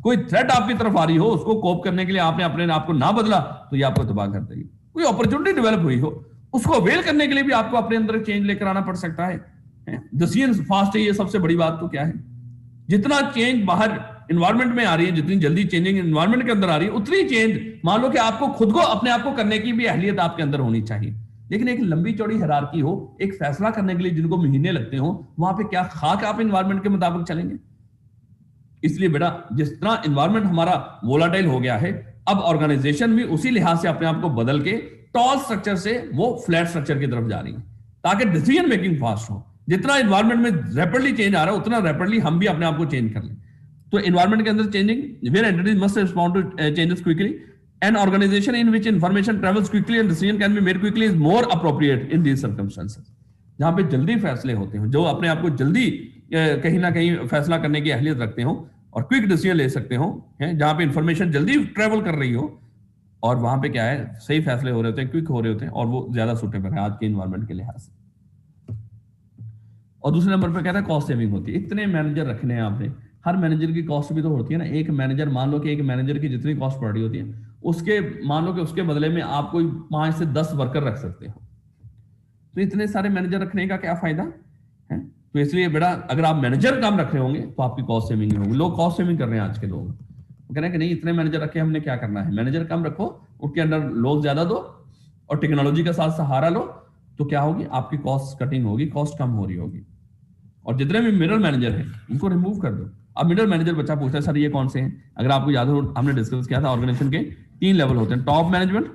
कोई थ्रेट आपकी तरफ आ रही हो उसको कोप करने के लिए आपने अपने आप को ना बदला, तो ये आपको तबाह कर देगी। कोई अपॉर्चुनिटी डेवलप हुई हो उसको अवेल करने के लिए भी आपको अपने अंदर चेंज लेकर आना पड़ सकता है। डिसीजन फास्ट है, ये सबसे बड़ी बात तो क्या है, जितना चेंज बाहर एनवायरनमेंट में आ रही है, जितनी जल्दी चेंजिंग एनवायरनमेंट के अंदर आ रही है, उतनी चेंज मान लो कि आपको खुद को अपने आप को करने की भी अहलियत आपके अंदर होनी चाहिए। लेकिन एक लंबी चौड़ी हायरार्की हो, एक फैसला करने के लिए जिनको महीने लगते हो, वहां पे क्या खाक आप एनवायरनमेंट के मुताबिक चलेंगे। इसलिए बेटा जिस तरह एनवायरनमेंट हमारा वोलाटाइल हो गया है, अब ऑर्गेनाइजेशन भी उसी लिहाज से अपने आप को बदल के टॉल स्ट्रक्चर से वो फ्लैट स्ट्रक्चर की तरफ जा रही है, ताकि डिसीजन मेकिंग फास्ट हो। जितना एनवायरनमेंट में रैपिडली चेंज आ रहा है, उतना रैपिडली हम भी अपने आप को चेंज कर लें। तो एनवायरनमेंट के अंदर changing where entities must respond to changes quickly, an organisation in which information travels quickly and decision can be made quickly is more appropriate in these circumstances. जहां पे जल्दी फैसले होते हो, जो अपने आप को जल्दी कहीं ना कहीं फैसला करने की अहलियत रखते हो और क्विक डिसीजन ले सकते हो, जहां पे इंफॉर्मेशन जल्दी ट्रेवल कर रही हो, और वहां पे क्या है सही फैसले हो रहे होते हैं, क्विक हो रहे होते हैं, और वो ज्यादा सूटेबल है आज के एनवायरनमेंट के लिहाज से। और दूसरे नंबर पे कहता है कॉस्ट सेविंग होती है। इतने मैनेजर रखने हैं आपने, हर मैनेजर की कॉस्ट भी तो होती है ना। एक मैनेजर, मान लो कि एक मैनेजर की जितनी कॉस्ट पड़ रही होती है, उसके मान लो कि उसके बदले में आप कोई 5 से 10 वर्कर रख सकते हो। तो इतने सारे मैनेजर रखने का क्या फायदा है। तो इसलिए बेटा अगर आप मैनेजर काम रख रहे होंगे तो आपकी कॉस्ट सेविंग ही होगी। लोग कॉस्ट सेविंग कर रहे हैं आज के लोग, वो कह रहे हैं कि नहीं इतने मैनेजर रखे हमने क्या करना है, मैनेजर कम रखो, उसके अंदर लोग ज्यादा दो और टेक्नोलॉजी का साथ सहारा लो, तो क्या होगी आपकी कॉस्ट कटिंग होगी, कॉस्ट कम हो रही होगी। और जितने भी मिडल मैनेजर हैं इनको रिमूव कर दो। अब मिडल मैनेजर बच्चा पूछता है सर ये कौन से हैं, अगर आपको याद हो हमने डिस्कस किया था ऑर्गेनाइजेशन के 3 लेवल होते हैं, टॉप मैनेजमेंट,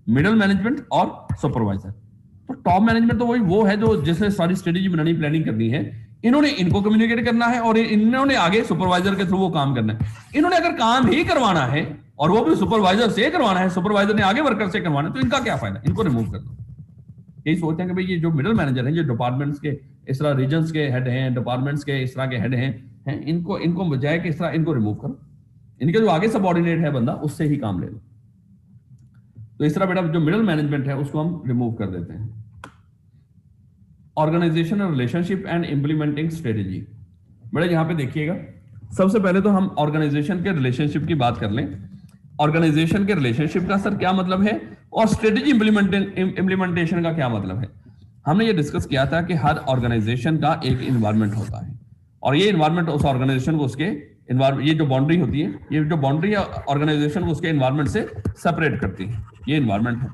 मिडल मैनेजमेंट और सुपरवाइजर। तो टॉप मैनेजमेंट तो वही वो है जो जिसने सारी स्ट्रेटेजी बनानी, प्लानिंग करनी है, इन्होंने इनको कम्युनिकेट करना है और इन्होंने आगे सुपरवाइजर के थ्रू वो काम करना है। इन्होंने अगर काम ही करवाना है और वो भी सुपरवाइजर से करवाना है, सुपरवाइजर ने आगे वर्कर से करवाना है, तो इनका क्या फायदा, इनको रिमूव कर दो। यही सोचते हैं कि भाई ये जो मिडिल मैनेजर हैं, जो डिपार्टमेंट्स के इस तरह रीजन्स के हेड हैं, डिपार्टमेंट्स के इस तरह के हेड हैं, इनको बजाय कि इस तरह इनको रिमूव करो, इनके जो आगे सबऑर्डिनेट है बंदा उससे ही काम ले लो। तो इस तरह बेटा जो मिडिल मैनेजमेंट है उसको हम रिमूव कर देते हैं। Organisational relationship and implementing strategy. बेटा यहां पे देखिएगा, सबसे पहले तो हम ऑर्गेनाइजेशन के रिलेशनशिप की बात कर लें। ऑर्गेनाइजेशन के रिलेशनशिप का सर क्या मतलब है और स्ट्रेटेजी इंप्लीमेंटेशन का क्या मतलब है। हमने ये डिस्कस किया था कि हर ऑर्गेनाइजेशन का एक इन्वायरमेंट होता है और ये इन्वायरमेंट उस ऑर्गेनाइजेशन को उसके ये जो बाउंड्री होती है, ये जो बाउंड्री है ऑर्गेनाइजेशन को उसके इन्वायरमेंट से सेपरेट करती है, ये इन्वायरमेंट है।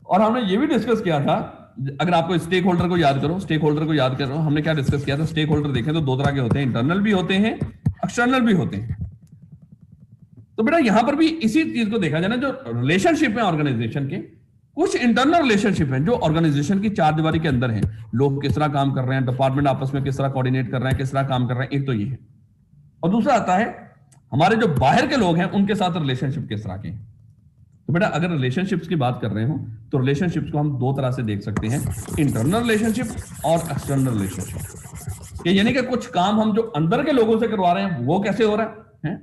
और हमने ये भी डिस्कस किया था, अगर आपको स्टेक होल्डर को याद करो, स्टेक होल्डर को याद करो, हमने क्या डिस्कस किया था, स्टेक होल्डर देखें तो 2 तरह के होते हैं, इंटरनल भी होते हैं, एक्सटर्नल भी होते हैं। तो बेटा यहां पर भी इसी चीज को देखा जाए ना, जो रिलेशनशिप है ऑर्गेनाइजेशन के, कुछ इंटरनल रिलेशनशिप है जो ऑर्गेनाइजेशन की चार दीवारी के अंदर है, लोग किस तरह काम कर रहे हैं, डिपार्टमेंट आपस में किस तरह कोऑर्डिनेट कर रहे हैं, किस तरह काम कर रहे हैं, एक तो ये है। और दूसरा आता है हमारे जो बाहर के लोग हैं उनके साथ रिलेशनशिप किस तरह के हैं। तो बेटा अगर रिलेशनशिप्स की बात कर रहे हो तो रिलेशनशिप्स को हम 2 तरह से देख सकते हैं, इंटरनल रिलेशनशिप और एक्सटर्नल रिलेशनशिप। यानी कि कुछ काम हम जो अंदर के लोगों से करवा रहे हैं वो कैसे हो रहा है,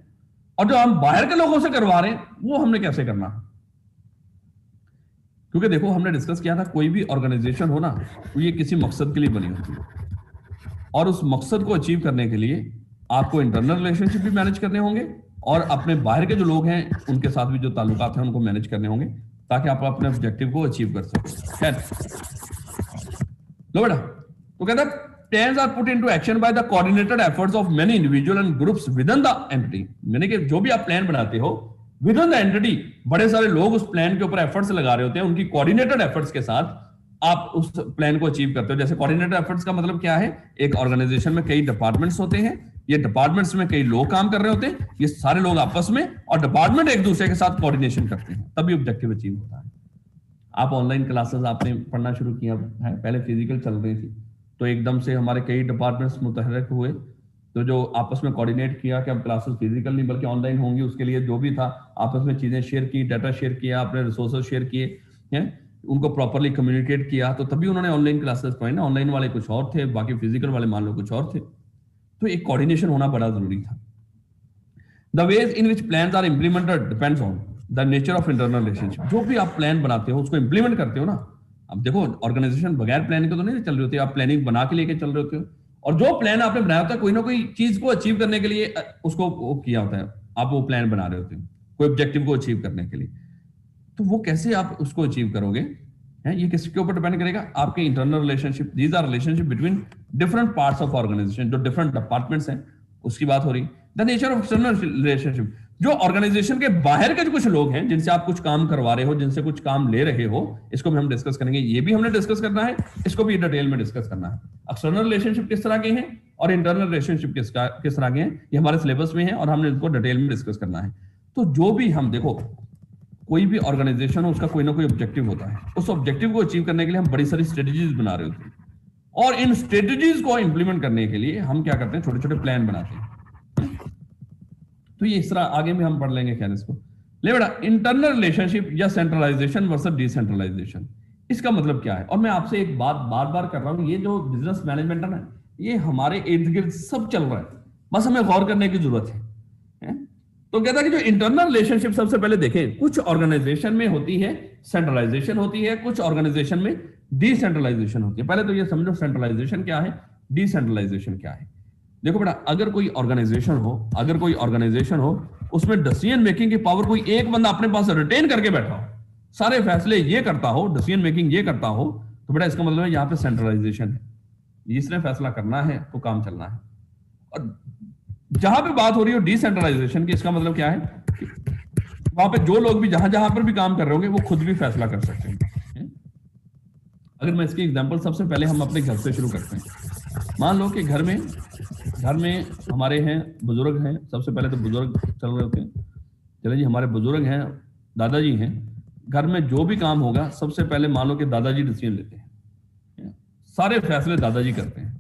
और जो हम बाहर के लोगों से करवा रहे हैं वो हमने कैसे करना है। क्योंकि देखो हमने डिस्कस किया था कोई भी ऑर्गेनाइजेशन हो ना तो ये किसी मकसद के लिए बनी होती है और उस मकसद को अचीव करने के लिए आपको इंटरनल रिलेशनशिप भी मैनेज करने होंगे और अपने बाहर के जो लोग हैं उनके साथ भी जो ताल्लुकात हैं उनको मैनेज करने होंगे ताकि आप अपने ऑब्जेक्टिव को अचीव कर सकें। लो बेटा, तो कहता है plans are put into action by the coordinated efforts of many individual and groups within the entity। यानी कि जो भी आप प्लान बनाते हो विदिन द एंटिटी, बड़े सारे लोग उस प्लान के ऊपर एफर्ट्स लगा रहे होते हैं, उनकी कोऑर्डिनेटेड एफर्ट्स के साथ आप उस प्लान को अचीव करते हो। जैसे कोऑर्डिनेटेड एफर्ट्स का मतलब क्या है, एक ऑर्गेनाइजेशन में कई डिपार्टमेंट्स होते हैं, ये डिपार्टमेंट्स में कई लोग काम कर रहे होते हैं, ये सारे लोग आपस में और डिपार्टमेंट एक दूसरे के साथ कोऑर्डिनेशन करते हैं, तभी ऑब्जेक्टिव अचीव होता है। आप ऑनलाइन क्लासेस आपने पढ़ना शुरू किया है, पहले फिजिकल चल रही थी तो एकदम से हमारे कई डिपार्टमेंट्स मुतहरक हुए, तो जो आपस में कोऑर्डिनेट किया कि अब क्लासेस फिजिकल नहीं बल्कि ऑनलाइन होंगी, उसके लिए जो भी था आपस में चीजें शेयर की, डाटा शेयर किया, अपने रिसोर्सेज शेयर किए हैं, उनको प्रॉपर्ली कम्युनिकेट किया, तो तभी उन्होंने ऑनलाइन क्लासेस पढ़ी ना। ऑनलाइन वाले कुछ और थे, बाकी फिजिकल वाले मान लो कुछ और थे, तो एक कोऑर्डिनेशन होना बड़ा जरूरी था। The ways in which plans are implemented depends on the nature of internal relationship. जो भी आप प्लान बनाते हो उसको इंप्लीमेंट करते हो ना, अब देखो ऑर्गेनाइजेशन बगैर प्लानिंग के तो नहीं चल रही होती, आप प्लानिंग बना के लेके चल रहे होते हो और जो प्लान आपने बनाया होता है कोई ना कोई चीज को अचीव करने के लिए उसको वो किया होता है, आप वो प्लान बना रहे होते हो कोई ऑब्जेक्टिव को अचीव करने के लिए, तो वो कैसे आप उसको अचीव करोगे है, ये किसके ऊपर डिपेंड करेगा, आपके internal relationship. These are relationship between different parts of organisation, जो डिफरेंट डिपार्टमेंट्स हैं उसकी बात हो रही। The nature of external relationship, जो ऑर्गेनाइजेशन के बाहर के जो कुछ लोग हैं जिनसे आप कुछ काम करवा रहे हो, जिनसे कुछ काम ले रहे हो, इसको भी हम डिस्कस करेंगे, ये भी हमने डिस्कस करना है, इसको भी डिटेल में डिस्कस करना है। एक्सटर्नल रिलेशनशिप किस तरह के हैं और इंटरनल रिलेशनशिप किस तरह के हैं, ये हमारे सिलेबस में है और हमने इसको डिटेल में डिस्कस करना है। तो जो भी हम देखो कोई भी ऑर्गेनाइजेशन हो उसका कोई ना कोई ऑब्जेक्टिव होता है, उस ऑब्जेक्टिव को अचीव करने के लिए हम बड़ी सारी स्ट्रेटेजीज बना रहे होते हैं और इन स्ट्रेटेजीज को इंप्लीमेंट करने के लिए हम क्या करते हैं, छोटे छोटे प्लान बनाते हैं। तो ये इस तरह आगे में हम पढ़ लेंगे खैर इसको। ले बेटा, इंटरनल रिलेशनशिप या सेंट्रलाइजेशन वर्सेस डिसेंट्रलाइजेशन, इसका मतलब क्या है। और मैं आपसे एक बात बार बार कर रहा हूं, ये जो बिजनेस मैनेजमेंट है ना, ये हमारे इर्द गिर्द सब चल रहा है, बस हमें गौर करने की जरूरत है। तो कहता है कि जो इंटरनल रिलेशनशिप सबसे पहले देखें, कुछ ऑर्गेनाइजेशन में होती है सेंट्रलाइजेशन होती है, कुछ ऑर्गेनाइजेशन में डिसेंट्रलाइजेशन होती है। पहले तो ये समझो सेंट्रलाइजेशन क्या है, डिसेंट्रलाइजेशन क्या है। देखो बेटा, अगर कोई ऑर्गेनाइजेशन हो उसमें डिसीजन मेकिंग की पावर कोई एक बंदा अपने पास रिटेन करके बैठा हो, सारे फैसले ये करता हो, डिसीजन मेकिंग ये करता हो, तो बेटा इसका मतलब है यहाँ पे सेंट्रलाइजेशन है। जिसने फैसला करना है तो काम चलना है। और जहां पे बात हो रही हो डिसेंट्रलाइजेशन की, इसका मतलब क्या है कि वहां पे जो लोग भी जहां जहां पर भी काम कर रहे होंगे वो खुद भी फैसला कर सकते हैं। अगर मैं इसकी एग्जांपल, सबसे पहले हम अपने घर से शुरू करते हैं। मान लो कि घर में हमारे हैं बुजुर्ग हैं, सबसे पहले तो बुजुर्ग चल रहे होते हैं। चले जी, हमारे बुजुर्ग हैं, दादाजी हैं। घर में जो भी काम होगा सबसे पहले मान लो कि दादाजी डिसीजन लेते हैं, सारे फैसले दादाजी करते हैं।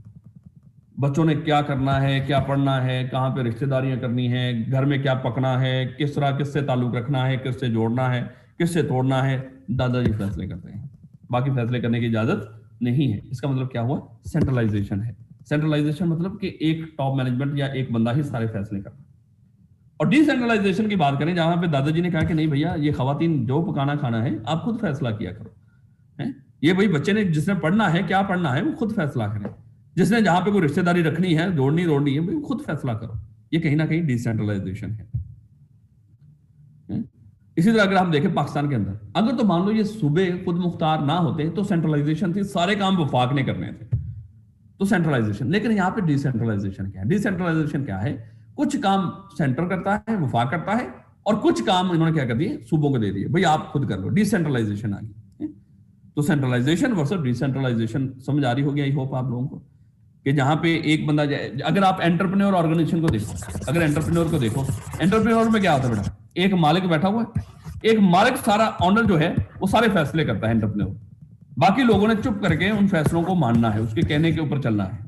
बच्चों ने क्या करना है, क्या पढ़ना है, कहाँ पे रिश्तेदारियां करनी है, घर में क्या पकना है, किस तरह किससे ताल्लुक रखना है, किससे जोड़ना है, किससे तोड़ना है, दादाजी फैसले करते हैं। बाकी फैसले करने की इजाजत नहीं है। इसका मतलब क्या हुआ? सेंट्रलाइजेशन है। सेंट्रलाइजेशन मतलब कि एक टॉप मैनेजमेंट या एक बंदा ही सारे फैसले करता है। और डिसेंट्रलाइजेशन की बात करें, जहां पे दादाजी ने कहा कि नहीं भैया, ये खवातीन जो पकाना खाना है आप खुद फैसला किया करो, है? ये भाई बच्चे ने जिसने पढ़ना है, क्या पढ़ना है, वो खुद फैसला करें। जिसने जहां पे कोई रिश्तेदारी रखनी है, जोड़नी है, भाई खुद फैसला करो। ये कहीं ना कहीं डिसेंट्रलाइजेशन है। इसी तरह अगर हम देखें पाकिस्तान के अंदर, अगर तो मान लो ये सूबे खुद मुख्तार ना होते तो सेंट्रलाइजेशन थी, सारे काम वफाक ने करने थे, तो सेंट्रलाइजेशन। लेकिन यहाँ पे डिसेंट्रलाइजेशन क्या है? डिसेंट्रलाइजेशन क्या है? कुछ काम सेंटर करता है, वफाक करता है, और कुछ काम इन्होंने क्या कर दिए, सूबों को दे दिए, भाई आप खुद कर लो। डिसेंट्रलाइजेशन आ गई। तो सेंट्रलाइजेशन वर्सेस डिसेंट्रलाइजेशन समझ आ रही होगी, आई होप आप लोगों को, कि जहां पे एक बंदा जाए। अगर आप एंटरप्रेन्योर ऑर्गेनाइजेशन को देखो, अगर एंटरप्रेन्योर को देखो, एंटरप्रेन्योर में क्या होता है बेटा? एक मालिक बैठा हुआ है, एक मालिक सारा, ऑनर जो है वो सारे फैसले करता है एंटरप्रेन्योर। बाकी लोगों ने चुप करके उन फैसलों को मानना है, उसके कहने के ऊपर चलना है।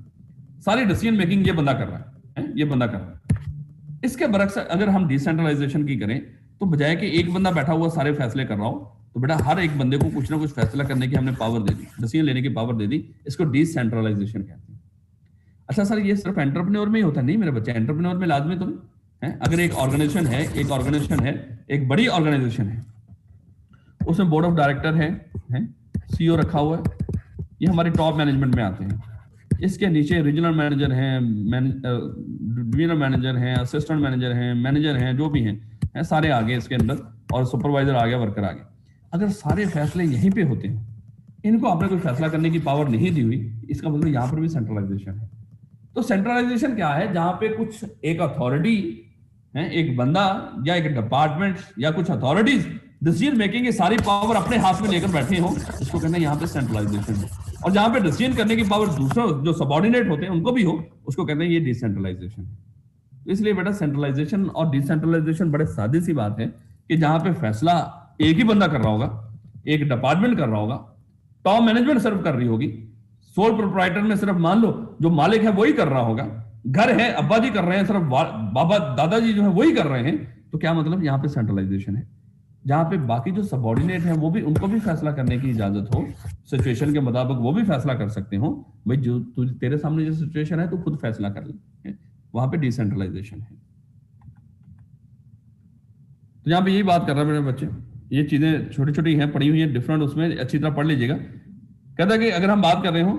सारी डिसीजन मेकिंग ये बंदा कर रहा है, ये बंदा कर रहा है। इसके बरक्स अगर हम डिसेंट्रलाइजेशन की करें, तो बजाय कि एक बंदा बैठा हुआ सारे फैसले कर रहा हो, तो बेटा हर एक बंदे को कुछ ना कुछ फैसला करने की हमने पावर दे दी, डिसीजन लेने की पावर दे दी। इसको डिसेंट्रलाइजेशन कहते हैं। अच्छा सर, ये सिर्फ एंटरप्रेन्योर में ही होता है? नहीं मेरे बच्चे, एंटरप्रेन्योर में लाजमी तो नहीं है। अगर एक ऑर्गेनाइजेशन है, एक बड़ी ऑर्गेनाइजेशन है, उसमें बोर्ड ऑफ डायरेक्टर है, सीईओ रखा हुआ है, ये हमारी टॉप मैनेजमेंट में आते हैं। इसके नीचे रीजनल मैनेजर हैं, डिवीजनल मैनेजर हैं, असिस्टेंट मैनेजर हैं, जो भी हैं सारे आगे इसके अंदर, और सुपरवाइजर आ गया, वर्कर आ गया। अगर सारे फैसले यहीं पे होते हैं, इनको आपने कोई फैसला करने की पावर नहीं दी हुई, इसका मतलब यहां पर भी सेंट्रलाइजेशन है। तो सेंट्रलाइजेशन क्या है? जहां पे कुछ एक अथॉरिटी है, एक बंदा या एक डिपार्टमेंट या कुछ अथॉरिटीज डिसीजन मेकिंग की सारी पावर अपने हाथ में लेकर बैठे हो, इसको कहना है यहाँ पे सेंट्रलाइजेशन है। और जहां पे डिसीजन करने की पावर दूसरों जो सबऑर्डिनेट होते हैं उनको भी हो, उसको कहते हैं ये डिसेंट्रलाइजेशन है। तो इसलिए बेटा सेंट्रलाइजेशन और डिसेंट्रलाइजेशन बड़े सादी सी बात है कि जहां पे फैसला एक ही बंदा कर रहा होगा, एक डिपार्टमेंट कर रहा होगा, टॉप मैनेजमेंट सिर्फ कर रही होगी, सोल प्रोप्राइटर में सिर्फ मान लो जो मालिक है वही कर रहा होगा, घर है अब्बा जी कर रहे हैं, सिर्फ बाबा दादाजी जो है वही कर रहे हैं, तो क्या मतलब यहाँ पे सेंट्रलाइजेशन है। जहां पे बाकी जो सबऑर्डिनेट है वो भी, उनको भी फैसला करने की इजाजत हो, सिचुएशन के मुताबिक वो भी फैसला कर सकते हो, भाई जो तेरे सामने जो सिचुएशन है तू खुद फैसला कर ले, वहां पे डिसेंट्रलाइजेशन है। तो यहाँ पे यही बात कर रहा है मेरे बच्चे, ये चीजें छोटी छोटी हैं, पढ़ी हुई हैं, डिफरेंट, उसमें अच्छी तरह पढ़ लीजिएगा। कहता है कि अगर हम बात कर रहे हो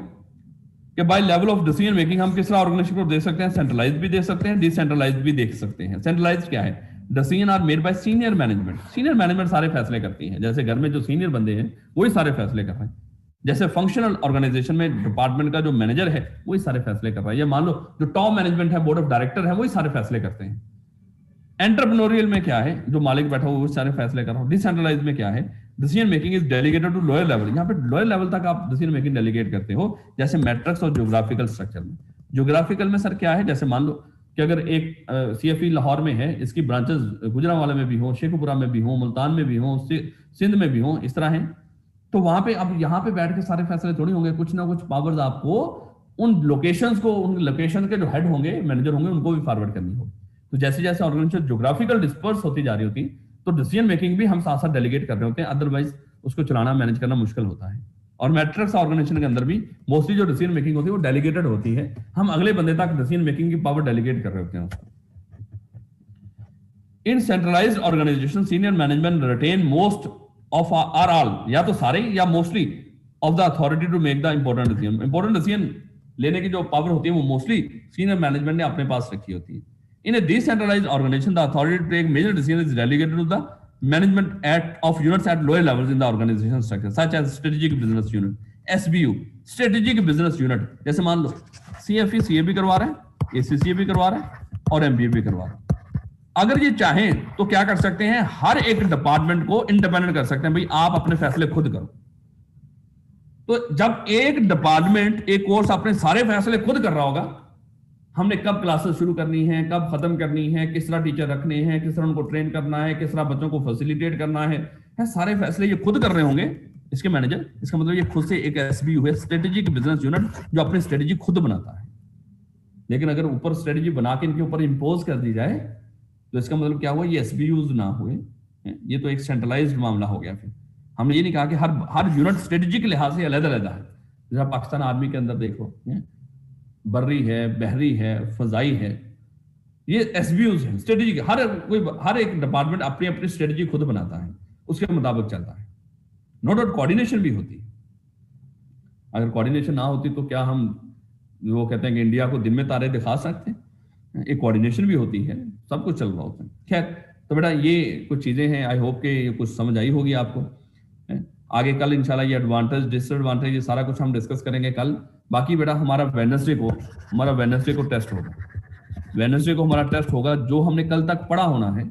कि by level of decision making हम किस तरह ऑर्गेनाइजेशन को देख सकते हैं, सेंट्रलाइज भी देख सकते हैं, डिसेंट्रलाइज भी देख सकते हैं। सेंट्रलाइज क्या है? Decision are made by senior management. Senior management सारे फैसले करती है, जैसे घर में जो सीनियर बंदे हैं वही सारे फैसले कर रहे हैं। जैसे फंक्शनल ऑर्गेनाइजेशन में डिपार्टमेंट का जो मैनेजर है वही सारे फैसले कर रहा है, या मान लो जो टॉप मैनेजमेंट है, बोर्ड ऑफ डायरेक्टर है, वही सारे फैसले करते हैं। एंटरप्रेन्योरियल में क्या है? जो मालिक बैठा हुआ वो सारे फैसले कर रहा हूं। डिसेंट्रलाइज में क्या है? Decision making is delegated to lower level. यहाँ पे लोअर लेवल तक आप डिसीजन मेकिंग डेलीगेट करते हो, जैसे मैट्रिक्स और ज्योग्राफिकल स्ट्रक्चर में। ज्योग्राफिकल में सर क्या है? जैसे मान लो कि अगर एक सीएफई लाहौर में है, इसकी ब्रांचेस गुजरांवाला में भी हो, शेखुपुरा में भी हो, मुल्तान में भी हो, सिंध में भी हो, इस तरह है, तो वहां पे अब यहाँ पे बैठ के सारे फैसले थोड़ी होंगे, कुछ ना कुछ पावर्स आपको उन लोकेशंस को, उन लोकेशन के जो हेड होंगे, मैनेजर होंगे, उनको भी फॉरवर्ड करनी होगी। तो जैसे जैसे ऑर्गेनाइजेशन ज्योग्राफिकल डिस्पर्स होती जा रही होती, तो डिसीजन मेकिंग भी हम साथ साथ डेलीगेट कर रहे होते हैं, अदरवाइज उसको चलाना, मैनेज करना मुश्किल होता है। और मैट्रिक्स ऑर्गेनाइजेशन के अंदर भी मोस्टली जो डिसीजन मेकिंग होती है वो डेलीगेटेड होती है, हम अगले बंदे तक डिसीजन मेकिंग की पावर डेलीगेट कर रहे होते हैं। In centralised organisation senior management retain most of or all, या तो सारे या mostly of the authority to make the important decision. Important decision लेने की जो पावर होती है वो मोस्टली सीनियर मैनेजमेंट ने अपने पास रखी होती है। In a decentralized organization, the authority to take major decisions is delegated to the management of units at lower levels in the organization structure, such as strategic business unit, SBU, strategic business unit, जैसे मान लो CFE CA भी करवा रहे हैं, ACCA भी करवा रहे हैं और एमबीए भी करवा रहे हैं। अगर ये चाहें तो क्या कर सकते हैं, हर एक डिपार्टमेंट को इंडिपेंडेंट कर सकते हैं, भाई आप अपने फैसले खुद करो। तो जब एक डिपार्टमेंट एक कोर्स अपने सारे फैसले खुद कर रहा होगा, हमने कब क्लासेस शुरू करनी है, कब खत्म करनी है, किस तरह टीचर रखने हैं, किस तरह उनको ट्रेन करना है, किस तरह बच्चों को फैसिलिटेट करना है, सारे फैसले ये खुद कर रहे होंगे इसके मैनेजर। इसका मतलब ये खुद से एक एसबीयू है, स्ट्रेटेजिक बिजनेस यूनिट, जो अपनी स्ट्रेटेजी खुद बनाता है। लेकिन अगर ऊपर स्ट्रेटेजी बना के इनके ऊपर इंपोज कर दी जाए तो इसका मतलब क्या हुआ, ये एसबीयूज ना हुए, ये तो एक सेंट्रलाइज्ड मामला हो गया। फिर हमने ये नहीं कहा कि हर यूनिट स्ट्रेटेजी के लिहाज से अलग-अलग है। जैसे पाकिस्तान आर्मी के अंदर देखो, बर्री है, बहरी है, फजाई है, ये एसबीयूज है स्ट्रेटेजी के। हर एक डिपार्टमेंट अपनी अपनी स्ट्रेटेजी खुद बनाता है, उसके मुताबिक चलता है। नो डाउट कोऑर्डिनेशन भी होती है। अगर कोऑर्डिनेशन ना होती तो क्या हम वो कहते हैं कि इंडिया को दिन में तारे दिखा सकते हैं? एक कोऑर्डिनेशन भी होती है, सब कुछ चल रहा होता है। खैर, तो बेटा ये कुछ चीजें हैं, आई होप के ये कुछ समझ आई होगी आपको। आगे कल इंशाल्लाह ये एडवांटेज डिसएडवांटेज ये सारा कुछ हम डिस्कस करेंगे कल। बाकी बेटा हमारा वेडनेसडे को टेस्ट होगा। वेडनेसडे को हमारा टेस्ट होगा, जो हमने कल तक पढ़ा होना है,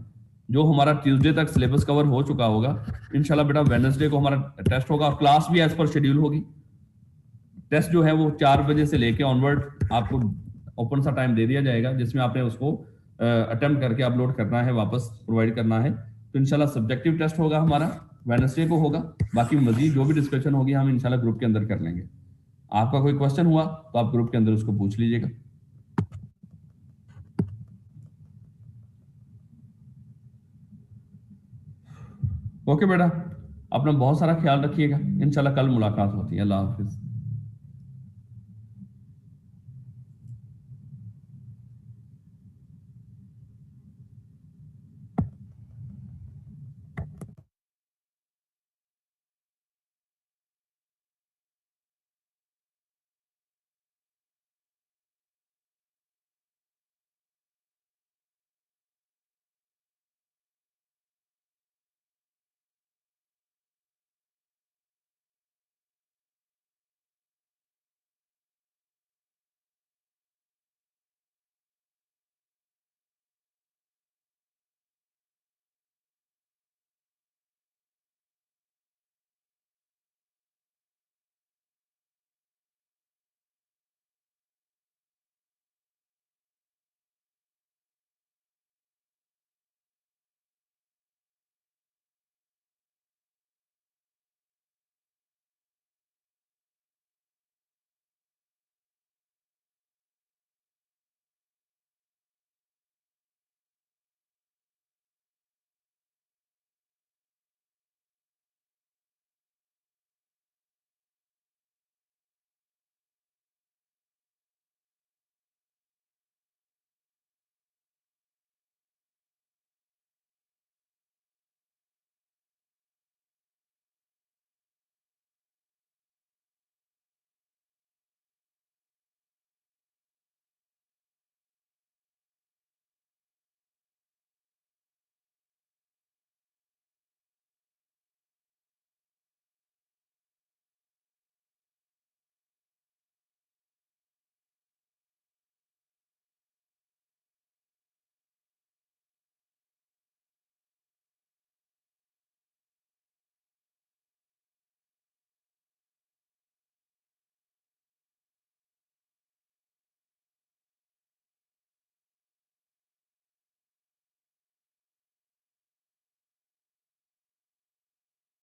जो हमारा ट्यूसडे तक सिलेबस कवर हो चुका होगा, इंशाल्लाह बेटा वेडनेसडे को हमारा टेस्ट होगा और क्लास भी एज पर शेड्यूल होगी। टेस्ट जो है वो 4 बजे से लेके ऑनवर्ड आपको ओपन सा टाइम दे दिया जाएगा, जिसमें आपने उसको अटेम्प्ट करके अपलोड करना है, वापस प्रोवाइड करना है। तो इंशाल्लाह सब्जेक्टिव टेस्ट होगा हमारा, वेडनेसडे को होगा। बाकी मजीद जो भी डिस्कशन होगी हम इंशाल्लाह ग्रुप के अंदर कर लेंगे। आपका कोई क्वेश्चन हुआ तो आप ग्रुप के अंदर उसको पूछ लीजिएगा। ओके बेटा, अपना बहुत सारा ख्याल रखिएगा। इंशाल्लाह कल मुलाकात होती है। अल्लाह हाफिज।